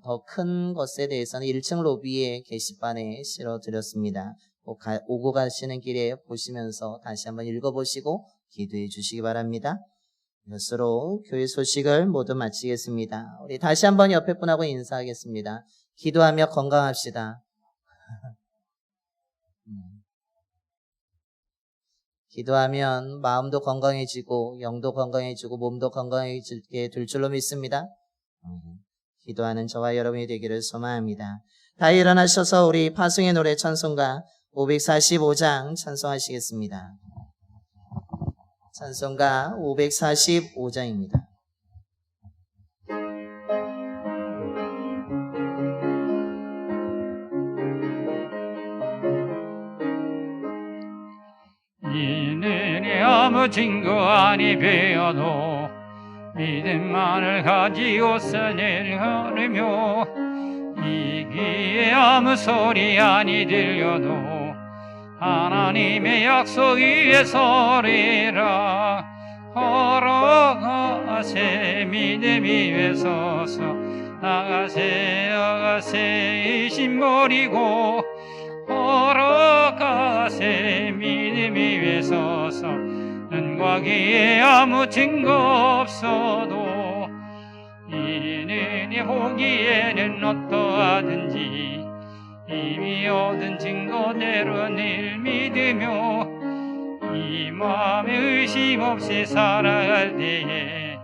더 큰 것에 대해서는 1층 로비에 게시판에 실어드렸습니다. 오고 가시는 길에 보시면서 다시 한번 읽어보시고 기도해 주시기 바랍니다. 이것으로 교회 소식을 모두 마치겠습니다. 우리 다시 한번 옆에 분하고 인사하겠습니다. 기도하며 건강합시다. 기도하면 마음도 건강해지고 영도 건강해지고 몸도 건강해지게 될 줄로 믿습니다. 기도하는 저와 여러분이 되기를 소망합니다. 다 일어나셔서 우리 파송의 노래 찬송가 545장 찬송하시겠습니다. 찬송가 545장입니다. 이는 아무 증거 아니 배어도 믿음만을 가지고서 내려가려며 이 귀에 아무 소리 아니 들려도 하나님의 약속 위에 서리라. 걸어가세 믿음 위에 서서 나가세 의심 버리고 걸어가세 믿음 위에 서서 눈과 귀에 아무 증거 없어도 이는 보기에는 어떠하든지 이미 얻은 증거대로 늘 믿으며 이 마음에 의심 없이 살아갈 때에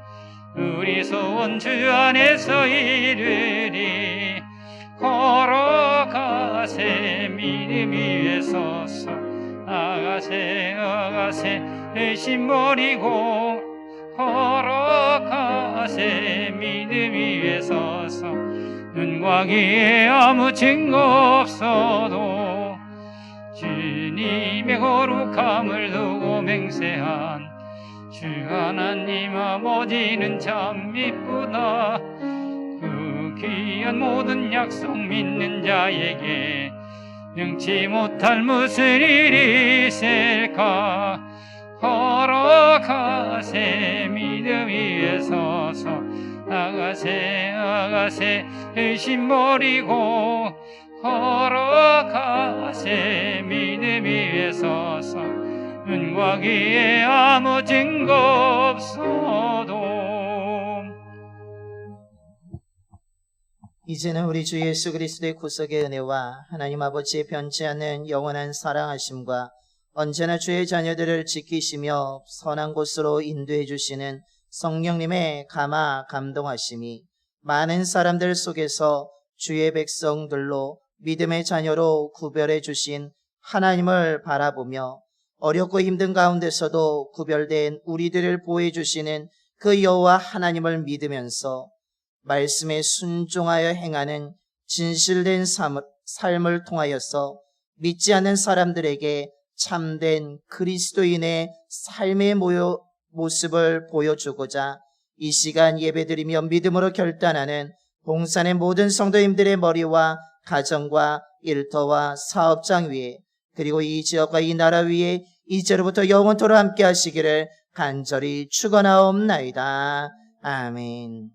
우리 소원 주 안에서 이르리. 걸어가세 믿음 위에 서서 나가세 의심 버리고 걸어가세 믿음 위에 서서 눈과 귀에 아무 증거 없어도 주님의 거룩함을 두고 맹세한 주 하나님 아버지는 참 이쁘다. 그 귀한 모든 약속 믿는 자에게 능치 못할 무슨 일이 있을까. 걸어가세 믿음 위에 서서 나가세 의심 버리고 걸어가세 믿음 위에 서서 눈과 귀에 아무 증거 없어도. 이제는 우리 주 예수 그리스도의 구속의 은혜와 하나님 아버지의 변치 않는 영원한 사랑하심과 언제나 주의 자녀들을 지키시며 선한 곳으로 인도해 주시는 성령님의 감화 감동하심이 많은 사람들 속에서 주의 백성들로 믿음의 자녀로 구별해 주신 하나님을 바라보며 어렵고 힘든 가운데서도 구별된 우리들을 보호해 주시는 그 여호와 하나님을 믿으면서 말씀에 순종하여 행하는 진실된 삶을 통하여서 믿지 않는 사람들에게 참된 그리스도인의 삶의 모습을 보여주고자 이 시간 예배드리며 믿음으로 결단하는 봉산의 모든 성도님들의 머리와 가정과 일터와 사업장 위에 그리고 이 지역과 이 나라 위에 이제로부터 영원토록 함께 하시기를 간절히 축원하옵나이다. 아멘.